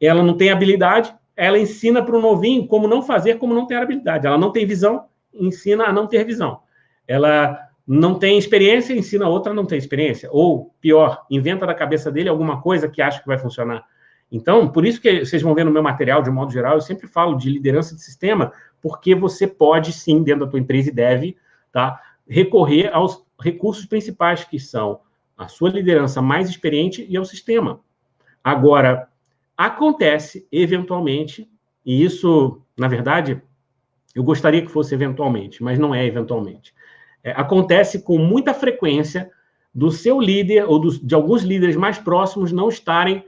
ela não tem habilidade, ela ensina para o novinho como não fazer, como não ter habilidade. Ela não tem visão, ensina a não ter visão. Ela não tem experiência, ensina a outra a não ter experiência. Ou, pior, inventa da cabeça dele alguma coisa que acha que vai funcionar. Então, por isso que vocês vão ver no meu material, de modo geral, eu sempre falo de liderança de sistema, porque você pode, sim, dentro da tua empresa e deve, tá, recorrer aos recursos principais, que são a sua liderança mais experiente e ao sistema. Agora, acontece, eventualmente, e isso, na verdade, eu gostaria que fosse eventualmente, mas não é eventualmente. Acontece com muita frequência do seu líder ou de alguns líderes mais próximos não estarem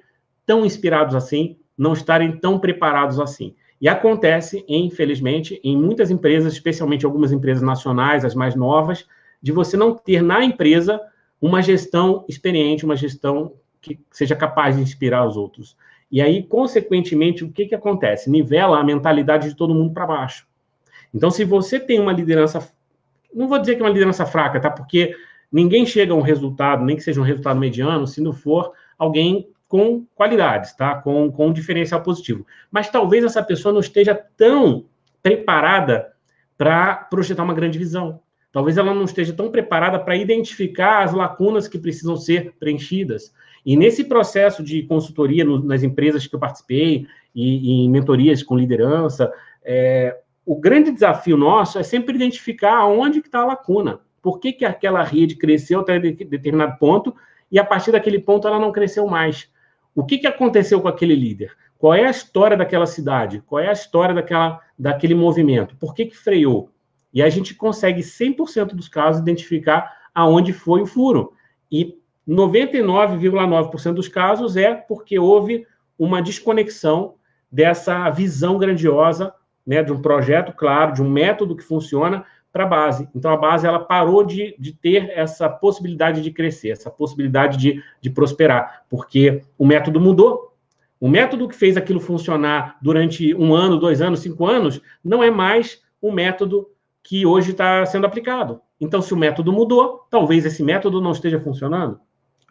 tão inspirados assim, não estarem tão preparados assim. E acontece, infelizmente, em muitas empresas, especialmente algumas empresas nacionais, as mais novas, de você não ter na empresa uma gestão experiente, uma gestão que seja capaz de inspirar os outros. E aí, consequentemente, o que acontece? Nivela a mentalidade de todo mundo para baixo. Então, se você tem uma liderança, não vou dizer que é uma liderança fraca, tá? Porque ninguém chega a um resultado, nem que seja um resultado mediano, se não for alguém com qualidades, tá? Com um diferencial positivo. Mas talvez essa pessoa não esteja tão preparada para projetar uma grande visão, talvez ela não esteja tão preparada para identificar as lacunas que precisam ser preenchidas. E nesse processo de consultoria nas empresas que eu participei e em mentorias com liderança, o grande desafio nosso é sempre identificar onde está a lacuna. Por que aquela rede cresceu até determinado ponto e, a partir daquele ponto, ela não cresceu mais? O que aconteceu com aquele líder? Qual é a história daquela cidade? Qual é a história daquele movimento? Por que freou? E a gente consegue, 100% dos casos, identificar aonde foi o furo. E 99,9% dos casos é porque houve uma desconexão dessa visão grandiosa, né, de um projeto claro, de um método que funciona, para a base. Então, a base ela parou de ter essa possibilidade de crescer, essa possibilidade de prosperar, porque o método mudou. O método que fez aquilo funcionar durante 1 ano, 2 anos, 5 anos, não é mais o método que hoje está sendo aplicado. Então, se o método mudou, talvez esse método não esteja funcionando,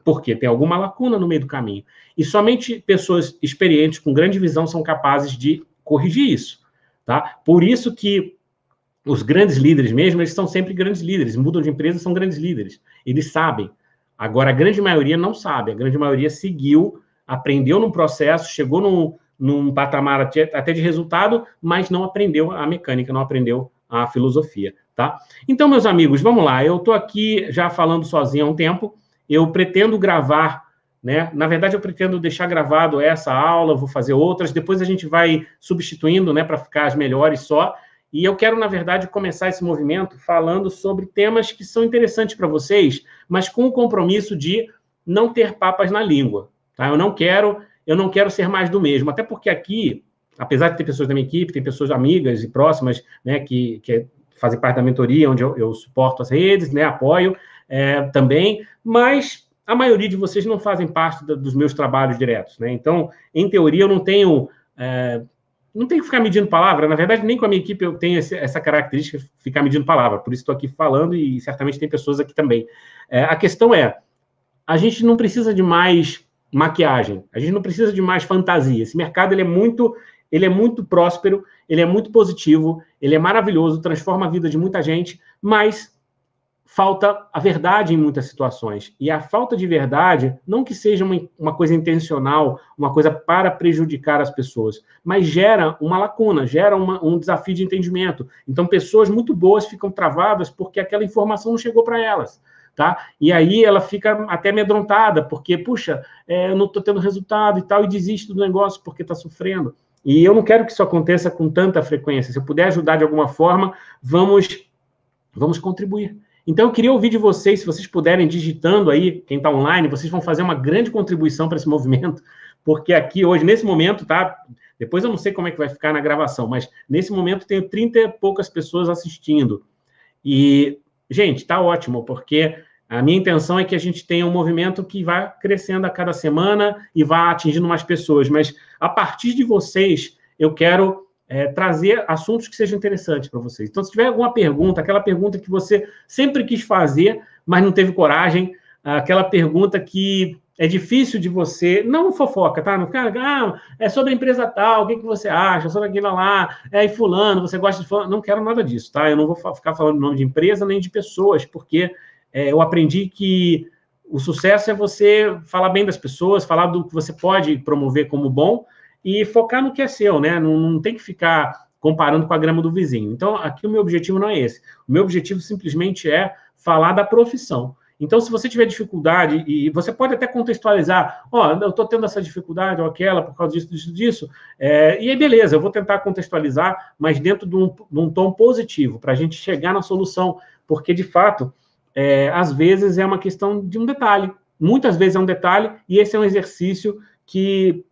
porque tem alguma lacuna no meio do caminho. E somente pessoas experientes, com grande visão, são capazes de corrigir isso. Tá? Por isso que os grandes líderes mesmo, eles são sempre grandes líderes, mudam de empresa, são grandes líderes. Eles sabem. Agora, a grande maioria não sabe. A grande maioria seguiu, aprendeu num processo, chegou num patamar até de resultado, mas não aprendeu a mecânica, não aprendeu a filosofia, tá? Então, meus amigos, vamos lá. Eu estou aqui já falando sozinho há um tempo. Eu pretendo gravar, né? Na verdade, eu pretendo deixar gravado essa aula, vou fazer outras, depois a gente vai substituindo, né, para ficar as melhores só. E eu quero, na verdade, começar esse movimento falando sobre temas que são interessantes para vocês, mas com o compromisso de não ter papas na língua. Tá? Eu não quero ser mais do mesmo, até porque aqui, apesar de ter pessoas da minha equipe, tem pessoas amigas e próximas, né, que fazem parte da mentoria, onde eu suporto as redes, né, apoio também, mas a maioria de vocês não fazem parte dos meus trabalhos diretos. Né? Então, em teoria, eu não tenho que ficar medindo palavra. Na verdade, nem com a minha equipe eu tenho essa característica de ficar medindo palavra. Por isso estou aqui falando e certamente tem pessoas aqui também. A questão a gente não precisa de mais maquiagem, a gente não precisa de mais fantasia. Esse mercado ele é muito próspero, ele é muito positivo, ele é maravilhoso, transforma a vida de muita gente, mas falta a verdade em muitas situações. E a falta de verdade, não que seja uma coisa intencional, uma coisa para prejudicar as pessoas, mas gera uma lacuna, gera um desafio de entendimento. Então, pessoas muito boas ficam travadas porque aquela informação não chegou para elas. Tá? E aí ela fica até amedrontada, porque, puxa, eu não estou tendo resultado e tal, e desiste do negócio porque está sofrendo. E eu não quero que isso aconteça com tanta frequência. Se eu puder ajudar de alguma forma, vamos contribuir. Então, eu queria ouvir de vocês, se vocês puderem, digitando aí, quem está online, vocês vão fazer uma grande contribuição para esse movimento, porque aqui hoje, nesse momento, tá? Depois eu não sei como é que vai ficar na gravação, mas nesse momento tenho 30 e poucas pessoas assistindo. E, gente, tá ótimo, porque a minha intenção é que a gente tenha um movimento que vá crescendo a cada semana e vá atingindo mais pessoas, mas a partir de vocês, eu quero trazer assuntos que sejam interessantes para vocês. Então, se tiver alguma pergunta, aquela pergunta que você sempre quis fazer, mas não teve coragem, aquela pergunta que é difícil de você... Não fofoca, tá? É sobre a empresa tal, o que você acha? Sobre aquilo lá, e fulano, você gosta de fulano? Não quero nada disso, tá? Eu não vou ficar falando nome de empresa nem de pessoas, porque eu aprendi que o sucesso é você falar bem das pessoas, falar do que você pode promover como bom, e focar no que é seu, né? Não tem que ficar comparando com a grama do vizinho. Então, aqui o meu objetivo não é esse. O meu objetivo simplesmente é falar da profissão. Então, se você tiver dificuldade, e você pode até contextualizar, eu estou tendo essa dificuldade ou aquela por causa disso, e aí beleza, eu vou tentar contextualizar, mas dentro de um tom positivo, para a gente chegar na solução, porque, de fato, às vezes é uma questão de um detalhe. Muitas vezes é um detalhe, e esse é um exercício que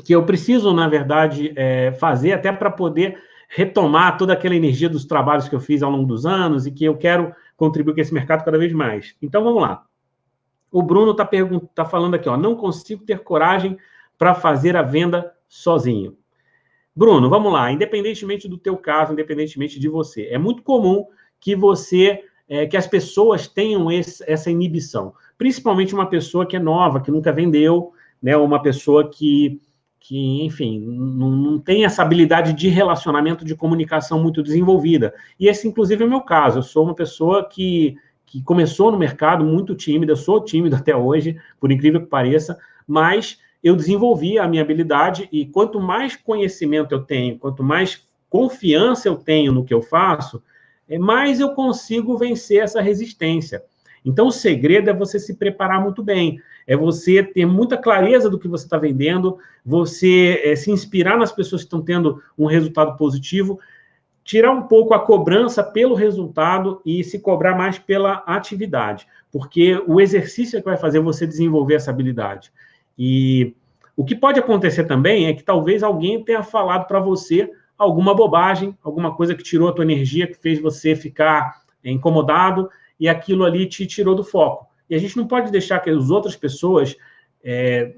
eu preciso, na verdade, fazer até para poder retomar toda aquela energia dos trabalhos que eu fiz ao longo dos anos e que eu quero contribuir com esse mercado cada vez mais. Então, vamos lá. O Bruno tá falando aqui, não consigo ter coragem para fazer a venda sozinho. Bruno, vamos lá. Independentemente do teu caso, independentemente de você, é muito comum que que as pessoas tenham essa inibição. Principalmente uma pessoa que é nova, que nunca vendeu, né? Uma pessoa que enfim, não tem essa habilidade de relacionamento, de comunicação muito desenvolvida. E esse, inclusive, é o meu caso. Eu sou uma pessoa que começou no mercado muito tímida, eu sou tímido até hoje, por incrível que pareça, mas eu desenvolvi a minha habilidade e quanto mais conhecimento eu tenho, quanto mais confiança eu tenho no que eu faço, mais eu consigo vencer essa resistência. Então, o segredo é você se preparar muito bem, é você ter muita clareza do que você está vendendo, você se inspirar nas pessoas que estão tendo um resultado positivo, tirar um pouco a cobrança pelo resultado e se cobrar mais pela atividade, porque o exercício é que vai fazer você desenvolver essa habilidade. E o que pode acontecer também é que talvez alguém tenha falado para você alguma bobagem, alguma coisa que tirou a tua energia, que fez você ficar incomodado, e aquilo ali te tirou do foco. E a gente não pode deixar que as outras pessoas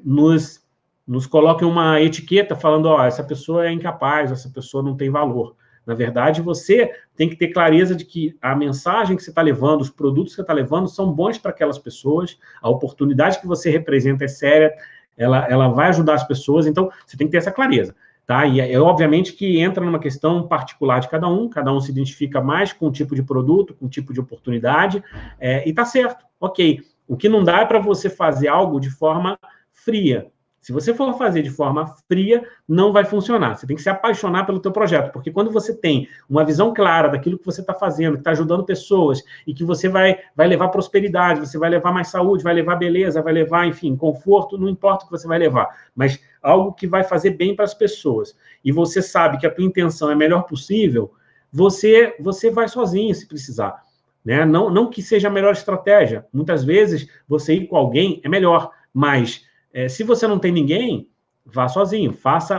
nos coloquem uma etiqueta falando, ó, essa pessoa é incapaz, essa pessoa não tem valor. Na verdade, você tem que ter clareza de que a mensagem que você está levando, os produtos que você está levando são bons para aquelas pessoas, a oportunidade que você representa é séria, ela vai ajudar as pessoas, então você tem que ter essa clareza. Tá? E obviamente que entra numa questão particular de cada um se identifica mais com um tipo de produto, com um tipo de oportunidade, e tá certo, ok. O que não dá é para você fazer algo de forma fria. Se você for fazer de forma fria, não vai funcionar. Você tem que se apaixonar pelo teu projeto, porque quando você tem uma visão clara daquilo que você está fazendo, que está ajudando pessoas, e que você vai levar prosperidade, você vai levar mais saúde, vai levar beleza, vai levar, enfim, conforto, não importa o que você vai levar, mas algo que vai fazer bem para as pessoas, e você sabe que a tua intenção é a melhor possível, você vai sozinho se precisar. Né? Não que seja a melhor estratégia. Muitas vezes, você ir com alguém é melhor, mas se você não tem ninguém, vá sozinho,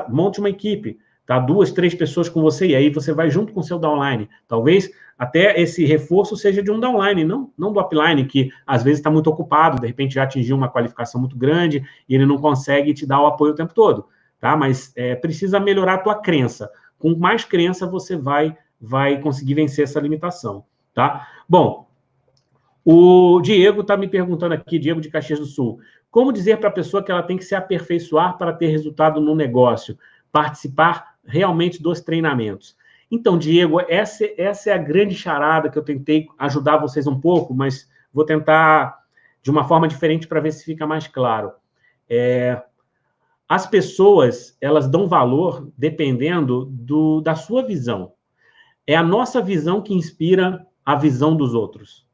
monte uma equipe, tá? 2, 3 pessoas com você, e aí você vai junto com o seu downline. Talvez até esse reforço seja de um downline, não do upline, que às vezes está muito ocupado, de repente já atingiu uma qualificação muito grande e ele não consegue te dar o apoio o tempo todo, tá? Mas precisa melhorar a tua crença. Com mais crença, você vai conseguir vencer essa limitação, tá? Bom, o Diego está me perguntando aqui, Diego de Caxias do Sul, como dizer para a pessoa que ela tem que se aperfeiçoar para ter resultado no negócio, participar realmente dos treinamentos? Então, Diego, essa é a grande charada que eu tentei ajudar vocês um pouco, mas vou tentar de uma forma diferente para ver se fica mais claro. As pessoas, elas dão valor dependendo da sua visão. É a nossa visão que inspira a visão dos outros.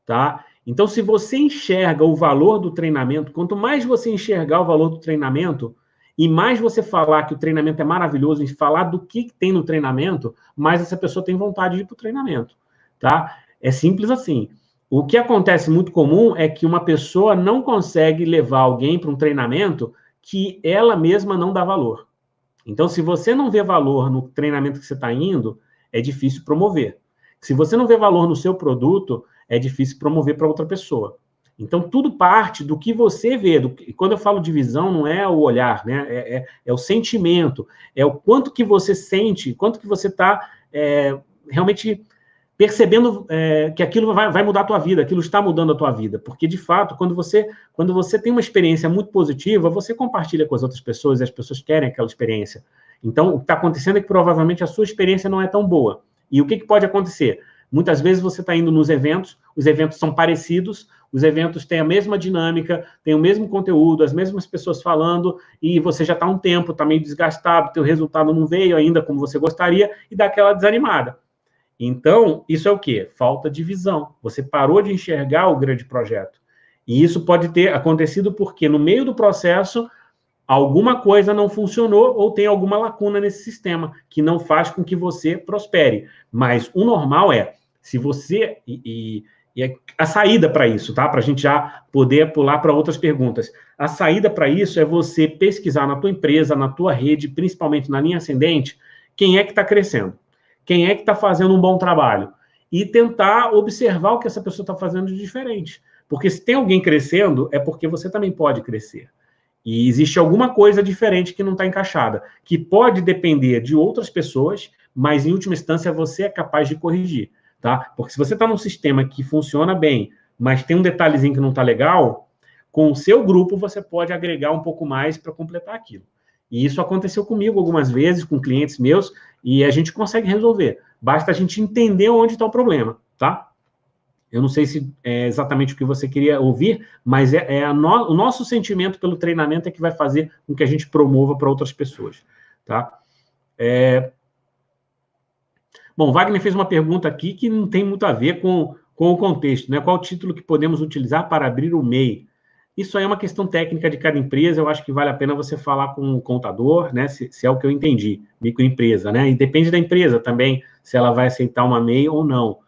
Tá? Então, se você enxerga o valor do treinamento, quanto mais você enxergar o valor do treinamento, e mais você falar que o treinamento é maravilhoso, e falar do que tem no treinamento, mais essa pessoa tem vontade de ir para o treinamento. Tá? É simples assim. O que acontece muito comum é que uma pessoa não consegue levar alguém para um treinamento que ela mesma não dá valor. Então, se você não vê valor no treinamento que você está indo, é difícil promover. Se você não vê valor no seu produto, é difícil promover para outra pessoa. Então, tudo parte do que você vê. E quando eu falo de visão, não é o olhar, né? É o sentimento, é o quanto que você sente, quanto que você está realmente percebendo que aquilo vai mudar a tua vida, aquilo está mudando a tua vida. Porque, de fato, quando você tem uma experiência muito positiva, você compartilha com as outras pessoas e as pessoas querem aquela experiência. Então, o que está acontecendo é que provavelmente a sua experiência não é tão boa. E o que pode acontecer? Muitas vezes você está indo nos eventos, os eventos são parecidos, os eventos têm a mesma dinâmica, têm o mesmo conteúdo, as mesmas pessoas falando, e você já está há um tempo, está meio desgastado, teu resultado não veio ainda como você gostaria, e dá aquela desanimada. Então, isso é o quê? Falta de visão. Você parou de enxergar o grande projeto. E isso pode ter acontecido porque, no meio do processo, alguma coisa não funcionou ou tem alguma lacuna nesse sistema que não faz com que você prospere. Mas o normal se você... E a saída para isso, tá? Para a gente já poder pular para outras perguntas. A saída para isso é você pesquisar na tua empresa, na tua rede, principalmente na linha ascendente, quem é que está crescendo, quem é que está fazendo um bom trabalho, e tentar observar o que essa pessoa está fazendo de diferente. Porque se tem alguém crescendo, é porque você também pode crescer. E existe alguma coisa diferente que não está encaixada, que pode depender de outras pessoas, mas, em última instância, você é capaz de corrigir, tá? Porque se você está num sistema que funciona bem, mas tem um detalhezinho que não está legal, com o seu grupo você pode agregar um pouco mais para completar aquilo. E isso aconteceu comigo algumas vezes, com clientes meus, e a gente consegue resolver. Basta a gente entender onde está o problema, tá? Eu não sei se é exatamente o que você queria ouvir, mas o nosso sentimento pelo treinamento é que vai fazer com que a gente promova para outras pessoas, tá? Bom, Wagner fez uma pergunta aqui que não tem muito a ver com o contexto, né? Qual o título que podemos utilizar para abrir o MEI? Isso aí é uma questão técnica de cada empresa, eu acho que vale a pena você falar com o contador, né? Se é o que eu entendi, microempresa, né? E depende da empresa também, se ela vai aceitar uma MEI ou não,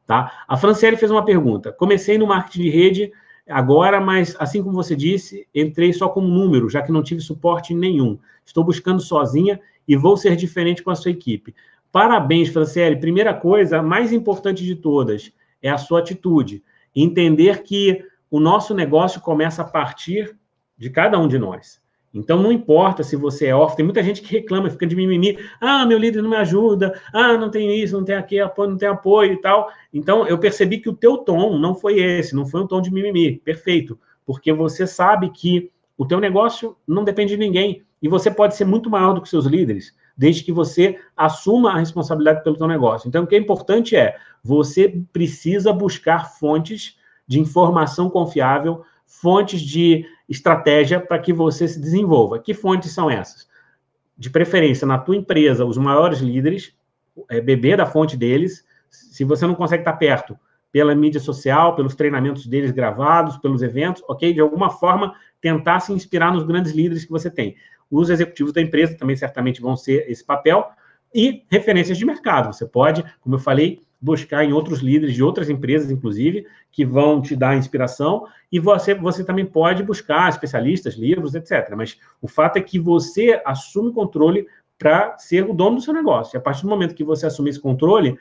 tá? A Franciele fez uma pergunta. Comecei no marketing de rede agora, mas, assim como você disse, entrei só como número, já que não tive suporte nenhum. Estou buscando sozinha e vou ser diferente com a sua equipe. Parabéns, Franciele. Primeira coisa, a mais importante de todas, é a sua atitude. Entender que o nosso negócio começa a partir de cada um de nós. Então, não importa se você é órfão, tem muita gente que reclama, fica de mimimi, meu líder não me ajuda, não tem isso, não tem aquilo, não tem apoio e tal. Então, eu percebi que o teu tom não foi esse, não foi um tom de mimimi, perfeito, porque você sabe que o teu negócio não depende de ninguém, e você pode ser muito maior do que seus líderes, desde que você assuma a responsabilidade pelo teu negócio. Então, o que é importante é, você precisa buscar fontes de informação confiável, fontes de estratégia para que você se desenvolva. Que fontes são essas? De preferência, na tua empresa, os maiores líderes, beber da fonte deles. Se você não consegue estar perto, pela mídia social, pelos treinamentos deles gravados, pelos eventos, ok? De alguma forma, tentar se inspirar nos grandes líderes que você tem. Os executivos da empresa também certamente vão ser esse papel. E referências de mercado. Você pode, como eu falei, buscar em outros líderes de outras empresas, inclusive, que vão te dar inspiração, e você também pode buscar especialistas, livros, etc. Mas o fato é que você assume o controle para ser o dono do seu negócio. E a partir do momento que você assumir esse controle,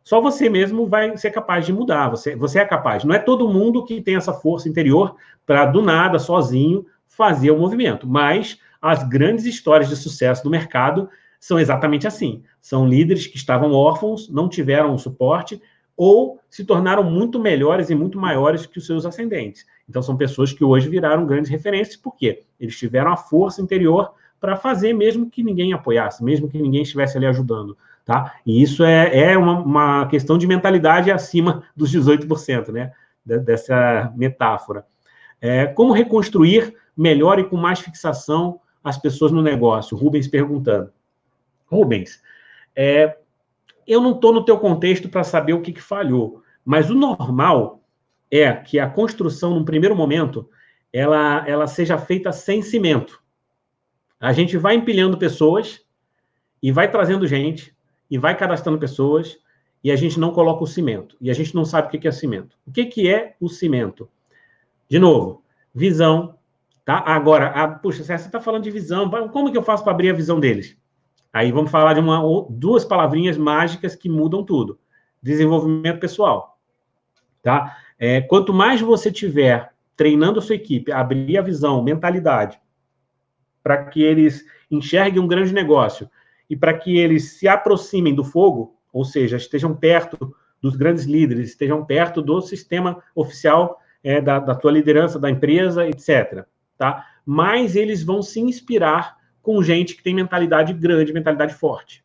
só você mesmo vai ser capaz de mudar. Você é capaz. Não é todo mundo que tem essa força interior para, do nada, sozinho, fazer o movimento. Mas as grandes histórias de sucesso do mercado são exatamente assim. São líderes que estavam órfãos, não tiveram suporte, ou se tornaram muito melhores e muito maiores que os seus ascendentes. Então, são pessoas que hoje viraram grandes referências, porque eles tiveram a força interior para fazer, mesmo que ninguém apoiasse, mesmo que ninguém estivesse ali ajudando. Tá? E isso é uma questão de mentalidade acima dos 18%, né? Dessa metáfora. Como reconstruir melhor e com mais fixação as pessoas no negócio? Rubens perguntando. Rubens, eu não estou no teu contexto para saber o que falhou, mas o normal é que a construção, num primeiro momento, ela seja feita sem cimento. A gente vai empilhando pessoas e vai trazendo gente e vai cadastrando pessoas e a gente não coloca o cimento. E a gente não sabe o que é cimento. O que é o cimento? De novo, visão. Tá? Agora, puxa, você está falando de visão, como que eu faço para abrir a visão deles? Aí vamos falar de duas palavrinhas mágicas que mudam tudo. Desenvolvimento pessoal. Tá? Quanto mais você tiver treinando a sua equipe, abrir a visão, mentalidade, para que eles enxerguem um grande negócio e para que eles se aproximem do fogo, ou seja, estejam perto dos grandes líderes, estejam perto do sistema oficial da tua liderança, da empresa, etc. Tá? Mais eles vão se inspirar com gente que tem mentalidade grande, mentalidade forte,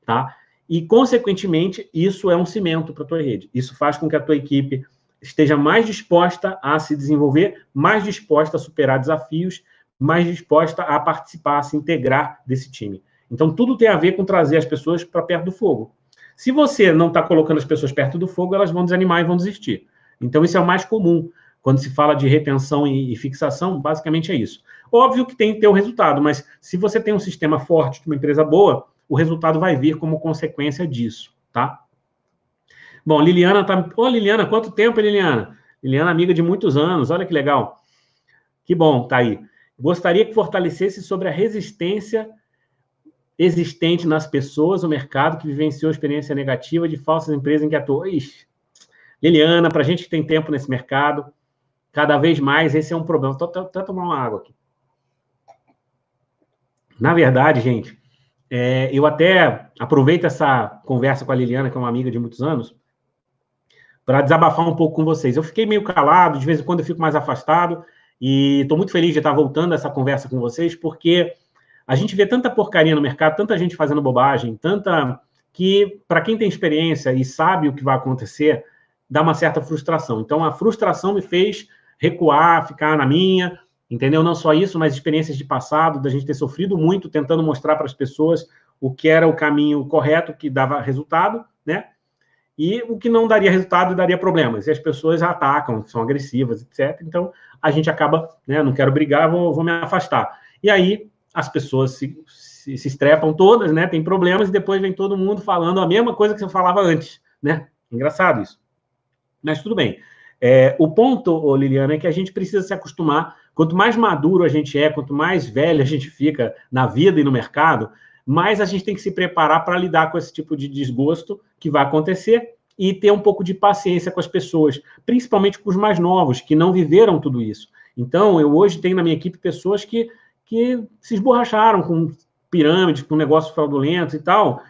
tá? E, consequentemente, isso é um cimento para a tua rede. Isso faz com que a tua equipe esteja mais disposta a se desenvolver, mais disposta a superar desafios, mais disposta a participar, a se integrar desse time. Então, tudo tem a ver com trazer as pessoas para perto do fogo. Se você não está colocando as pessoas perto do fogo, elas vão desanimar e vão desistir. Então, isso é o mais comum. Quando se fala de retenção e fixação, basicamente é isso. Óbvio que tem que ter o resultado, mas se você tem um sistema forte de uma empresa boa, o resultado vai vir como consequência disso, tá? Bom, Liliana tá... Liliana, quanto tempo, Liliana? Liliana, amiga de muitos anos, olha que legal. Que bom, tá aí. Gostaria que fortalecesse sobre a resistência existente nas pessoas, o mercado que vivenciou experiência negativa de falsas empresas em que atuou. Ixi, Liliana, para a gente que tem tempo nesse mercado, cada vez mais esse é um problema. Estou até tomando uma água aqui. Na verdade, gente, eu até aproveito essa conversa com a Liliana, que é uma amiga de muitos anos, para desabafar um pouco com vocês. Eu fiquei meio calado, de vez em quando eu fico mais afastado, e estou muito feliz de estar voltando a essa conversa com vocês, porque A gente vê tanta porcaria no mercado, tanta gente fazendo bobagem, tanta que, para quem tem experiência e sabe o que vai acontecer, dá uma certa frustração. Então, a frustração me fez recuar, ficar na minha, entendeu? Não só isso, mas experiências de passado, da gente ter sofrido muito, tentando mostrar para as pessoas o que era o caminho correto, que dava resultado, né? E o que não daria resultado e daria problemas. E as pessoas atacam, são agressivas, etc. Então, a gente acaba, né? Não quero brigar, vou me afastar. E aí, as pessoas se estrepam todas, né? Tem problemas, e depois vem todo mundo falando a mesma coisa que você falava antes, né? Engraçado isso. Mas tudo bem. O ponto, Liliana, é que a gente precisa se acostumar. Quanto mais maduro a gente é, quanto mais velho a gente fica na vida e no mercado, mais a gente tem que se preparar para lidar com esse tipo de desgosto que vai acontecer e ter um pouco de paciência com as pessoas, principalmente com os mais novos, que não viveram tudo isso. Então, eu hoje tenho na minha equipe pessoas que se esborracharam com pirâmides, com negócios fraudulentos e tal.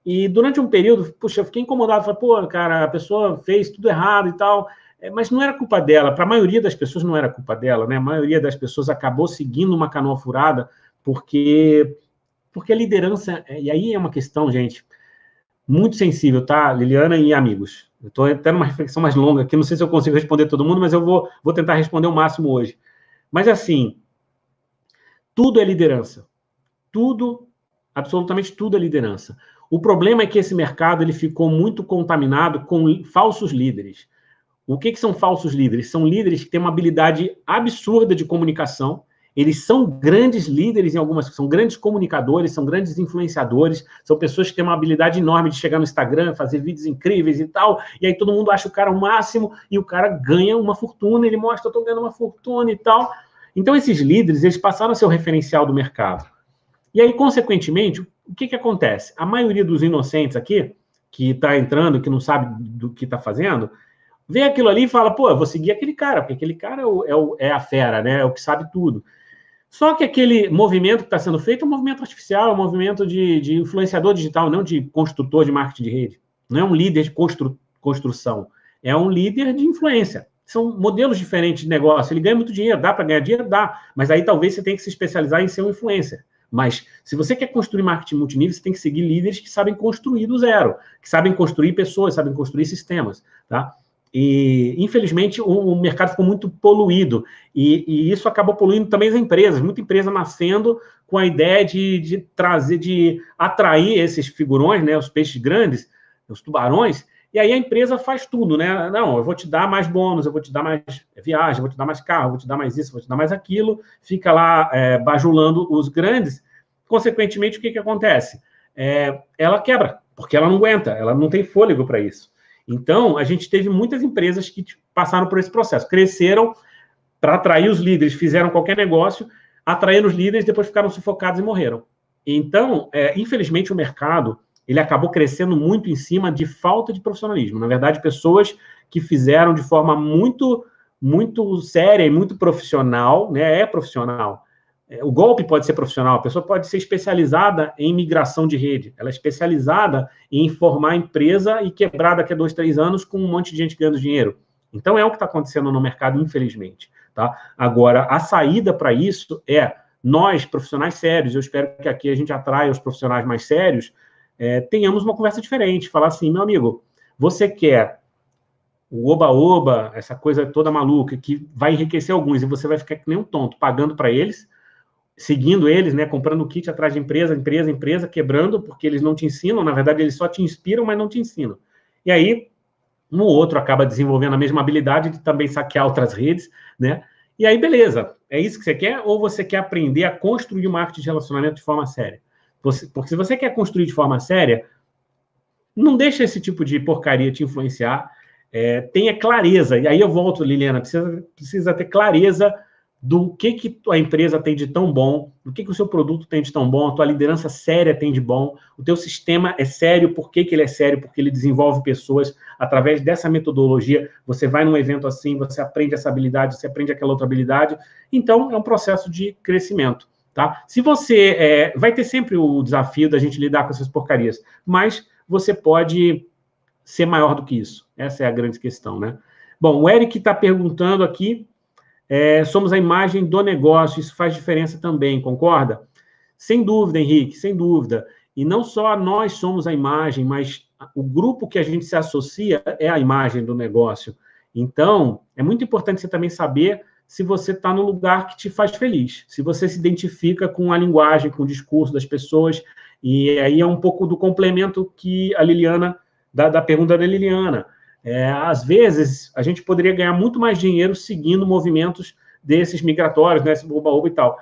E durante um período, puxa, eu fiquei incomodado. Falei, pô, cara, a pessoa fez tudo errado e tal. Mas não era culpa dela. Para a maioria das pessoas não era culpa dela, né? A maioria das pessoas acabou seguindo uma canoa furada porque a liderança... E aí é uma questão, gente, muito sensível, tá, Liliana e amigos? Eu estou tendo uma reflexão mais longa aqui. Não sei se eu consigo responder todo mundo, mas eu vou tentar responder o máximo hoje. Mas, assim, tudo é liderança. Tudo, absolutamente tudo é liderança. O problema é que esse mercado ele ficou muito contaminado com falsos líderes. O que são falsos líderes? São líderes que têm uma habilidade absurda de comunicação. Eles são grandes líderes em algumas coisas, são grandes comunicadores, são grandes influenciadores, são pessoas que têm uma habilidade enorme de chegar no Instagram, fazer vídeos incríveis e tal, e aí todo mundo acha o cara o máximo, e o cara ganha uma fortuna, ele mostra, eu estou ganhando uma fortuna e tal. Então, esses líderes, eles passaram a ser o referencial do mercado. E aí, consequentemente, o que acontece? A maioria dos inocentes aqui, que está entrando, que não sabe do que está fazendo, vê aquilo ali e fala, pô, eu vou seguir aquele cara, porque aquele cara é a fera, né? É o que sabe tudo. Só que aquele movimento que está sendo feito é um movimento artificial, é um movimento de influenciador digital, não de construtor de marketing de rede. Não é um líder de construção, é um líder de influência. São modelos diferentes de negócio. Ele ganha muito dinheiro, dá para ganhar dinheiro? Dá. Mas aí talvez você tenha que se especializar em ser um influencer. Mas se você quer construir marketing multinível, você tem que seguir líderes que sabem construir do zero, que sabem construir pessoas, sabem construir sistemas, tá? E, infelizmente, o mercado ficou muito poluído. E isso acabou poluindo também as empresas. Muita empresa nascendo com a ideia de trazer, de atrair esses figurões, né, os peixes grandes, os tubarões, e aí a empresa faz tudo, né? Não, eu vou te dar mais bônus, eu vou te dar mais viagem, eu vou te dar mais carro, eu vou te dar mais isso, eu vou te dar mais aquilo. Fica lá bajulando os grandes. Consequentemente, o que acontece? Ela quebra, porque ela não aguenta, ela não tem fôlego para isso. Então, a gente teve muitas empresas que passaram por esse processo, cresceram para atrair os líderes, fizeram qualquer negócio, atraíram os líderes, depois ficaram sufocados e morreram. Então, infelizmente, o mercado ele acabou crescendo muito em cima de falta de profissionalismo. Na verdade, pessoas que fizeram de forma muito, muito séria e muito profissional, né? É profissional. O golpe pode ser profissional, a pessoa pode ser especializada em migração de rede, ela é especializada em formar a empresa e quebrar daqui a 2, 3 anos com um monte de gente ganhando dinheiro. Então, é o que está acontecendo no mercado, infelizmente. Tá? Agora, a saída para isso é nós, profissionais sérios, eu espero que aqui a gente atraia os profissionais mais sérios, tenhamos uma conversa diferente, falar assim, meu amigo, você quer o oba-oba, essa coisa toda maluca, que vai enriquecer alguns e você vai ficar que nem um tonto pagando para eles, seguindo eles, né, comprando kit atrás de empresa, quebrando, porque eles não te ensinam, na verdade, eles só te inspiram, mas não te ensinam. E aí, um ou outro acaba desenvolvendo a mesma habilidade de também saquear outras redes, né? E aí, beleza, é isso que você quer? Ou você quer aprender a construir um marketing de relacionamento de forma séria? Porque se você quer construir de forma séria, não deixa esse tipo de porcaria te influenciar, tenha clareza, e aí eu volto, Liliana, precisa ter clareza do que a empresa tem de tão bom, do que o seu produto tem de tão bom, a tua liderança séria tem de bom, o teu sistema é sério, por que ele é sério? Porque ele desenvolve pessoas através dessa metodologia, você vai num evento assim, você aprende essa habilidade, você aprende aquela outra habilidade, então é um processo de crescimento, tá? Se você, vai ter sempre o desafio da gente lidar com essas porcarias, mas você pode ser maior do que isso, essa é a grande questão, né? Bom, o Eric está perguntando aqui, somos a imagem do negócio, isso faz diferença também, concorda? Sem dúvida, Henrique, sem dúvida. E não só nós somos a imagem, mas o grupo que a gente se associa é a imagem do negócio. Então, é muito importante você também saber se você está no lugar que te faz feliz, se você se identifica com a linguagem, com o discurso das pessoas, e aí é um pouco do complemento que a Liliana, da pergunta da Liliana. Às vezes, a gente poderia ganhar muito mais dinheiro seguindo movimentos desses migratórios, né, esse oba-oba e tal.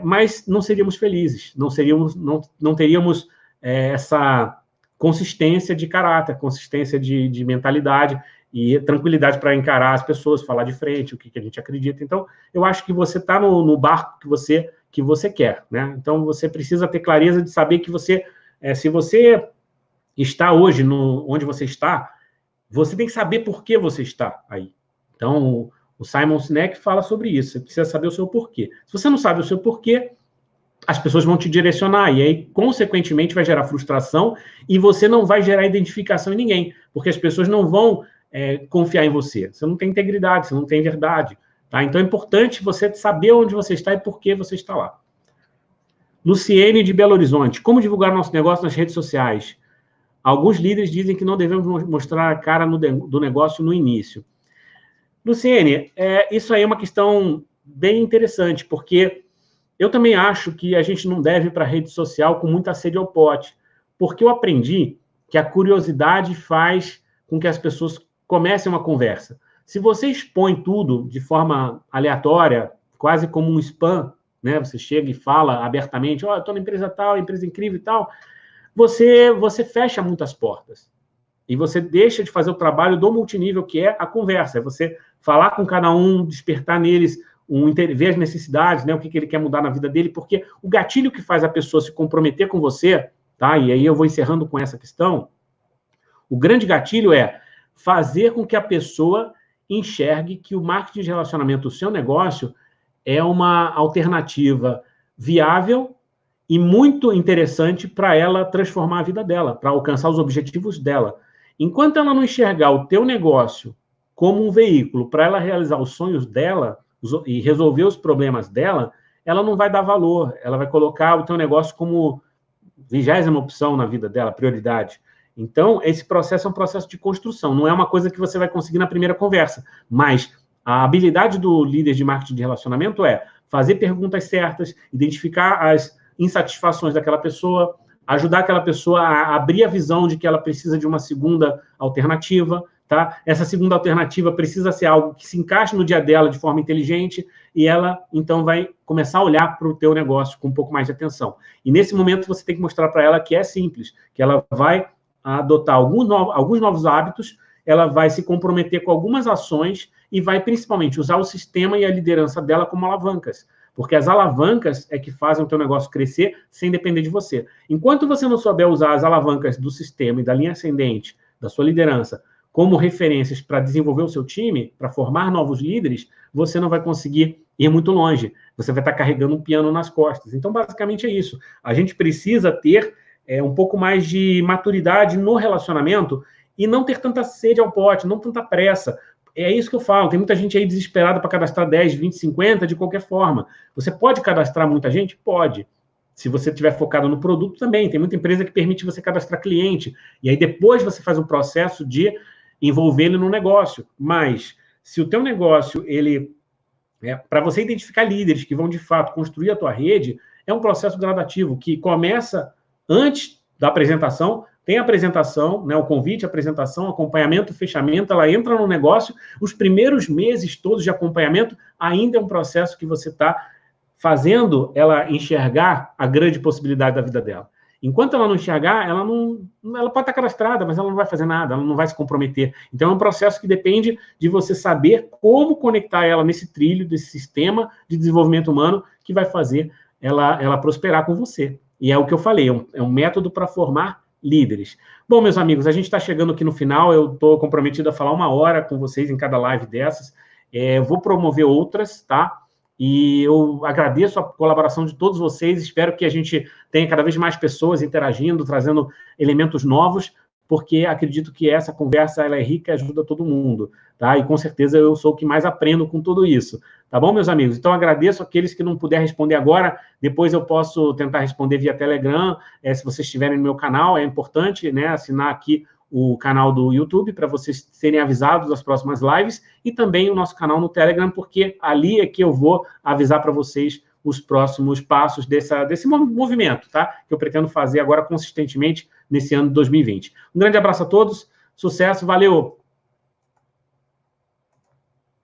Mas não seríamos felizes, não teríamos essa consistência de caráter, consistência de mentalidade e tranquilidade para encarar as pessoas, falar de frente, o que a gente acredita. Então, eu acho que você está no barco que você quer, né? Então, você precisa ter clareza de saber que se você está hoje onde você está, você tem que saber por que você está aí. Então, o Simon Sinek fala sobre isso. Você precisa saber o seu porquê. Se você não sabe o seu porquê, as pessoas vão te direcionar. E aí, consequentemente, vai gerar frustração e você não vai gerar identificação em ninguém. Porque as pessoas não vão confiar em você. Você não tem integridade, você não tem verdade. Tá? Então, é importante você saber onde você está e por que você está lá. Luciene, de Belo Horizonte. Como divulgar nosso negócio nas redes sociais? Alguns líderes dizem que não devemos mostrar a cara do negócio no início. Luciene, isso aí é uma questão bem interessante, porque eu também acho que a gente não deve ir para a rede social com muita sede ao pote, porque eu aprendi que a curiosidade faz com que as pessoas comecem uma conversa. Se você expõe tudo de forma aleatória, quase como um spam, né? Você chega e fala abertamente, eu estou na empresa tal, empresa incrível e tal, você fecha muitas portas. E você deixa de fazer o trabalho do multinível, que é a conversa. É você falar com cada um, despertar neles, ver as necessidades, né, o que ele quer mudar na vida dele, porque o gatilho que faz a pessoa se comprometer com você, tá? E aí eu vou encerrando com essa questão, o grande gatilho é fazer com que a pessoa enxergue que o marketing de relacionamento, o seu negócio, é uma alternativa viável e muito interessante para ela transformar a vida dela, para alcançar os objetivos dela. Enquanto ela não enxergar o teu negócio como um veículo para ela realizar os sonhos dela e resolver os problemas dela, ela não vai dar valor, ela vai colocar o teu negócio como 20ª opção na vida dela, prioridade. Então, esse processo é um processo de construção, não é uma coisa que você vai conseguir na primeira conversa, mas a habilidade do líder de marketing de relacionamento é fazer perguntas certas, identificar as insatisfações daquela pessoa, ajudar aquela pessoa a abrir a visão de que ela precisa de uma segunda alternativa, tá? Essa segunda alternativa precisa ser algo que se encaixe no dia dela de forma inteligente e ela, então, vai começar a olhar para o teu negócio com um pouco mais de atenção. E, nesse momento, você tem que mostrar para ela que é simples, que ela vai adotar alguns novos hábitos, ela vai se comprometer com algumas ações e vai, principalmente, usar o sistema e a liderança dela como alavancas. Porque as alavancas é que fazem o teu negócio crescer sem depender de você. Enquanto você não souber usar as alavancas do sistema e da linha ascendente, da sua liderança, como referências para desenvolver o seu time, para formar novos líderes, você não vai conseguir ir muito longe. Você vai estar carregando um piano nas costas. Então, basicamente é isso. A gente precisa ter um pouco mais de maturidade no relacionamento e não ter tanta sede ao pote, não tanta pressa. É isso que eu falo, tem muita gente aí desesperada para cadastrar 10, 20, 50, de qualquer forma. Você pode cadastrar muita gente? Pode. Se você estiver focado no produto, também. Tem muita empresa que permite você cadastrar cliente. E aí depois você faz um processo de envolver ele no negócio. Mas se o teu negócio, para você identificar líderes que vão, de fato, construir a tua rede, é um processo gradativo que começa antes da apresentação. Tem a apresentação, né, o convite, a apresentação, acompanhamento, fechamento, ela entra no negócio. Os primeiros meses todos de acompanhamento ainda é um processo que você está fazendo ela enxergar a grande possibilidade da vida dela. Enquanto ela não enxergar, ela pode estar cadastrada, mas ela não vai fazer nada, ela não vai se comprometer. Então, é um processo que depende de você saber como conectar ela nesse trilho, desse sistema de desenvolvimento humano que vai fazer ela prosperar com você. E é o que eu falei, é um método para formar líderes. Bom, meus amigos, a gente está chegando aqui no final, eu estou comprometido a falar 1 hora com vocês em cada live dessas. Vou promover outras, tá? E eu agradeço a colaboração de todos vocês, espero que a gente tenha cada vez mais pessoas interagindo, trazendo elementos novos porque acredito que essa conversa ela é rica e ajuda todo mundo, tá? E com certeza eu sou o que mais aprendo com tudo isso. Tá bom, meus amigos? Então, agradeço aqueles que não puder responder agora, depois eu posso tentar responder via Telegram, se vocês estiverem no meu canal, é importante, né, assinar aqui o canal do YouTube para vocês serem avisados das próximas lives e também o nosso canal no Telegram, porque ali é que eu vou avisar para vocês os próximos passos desse movimento, tá? Que eu pretendo fazer agora consistentemente nesse ano de 2020. Um grande abraço a todos, sucesso, valeu!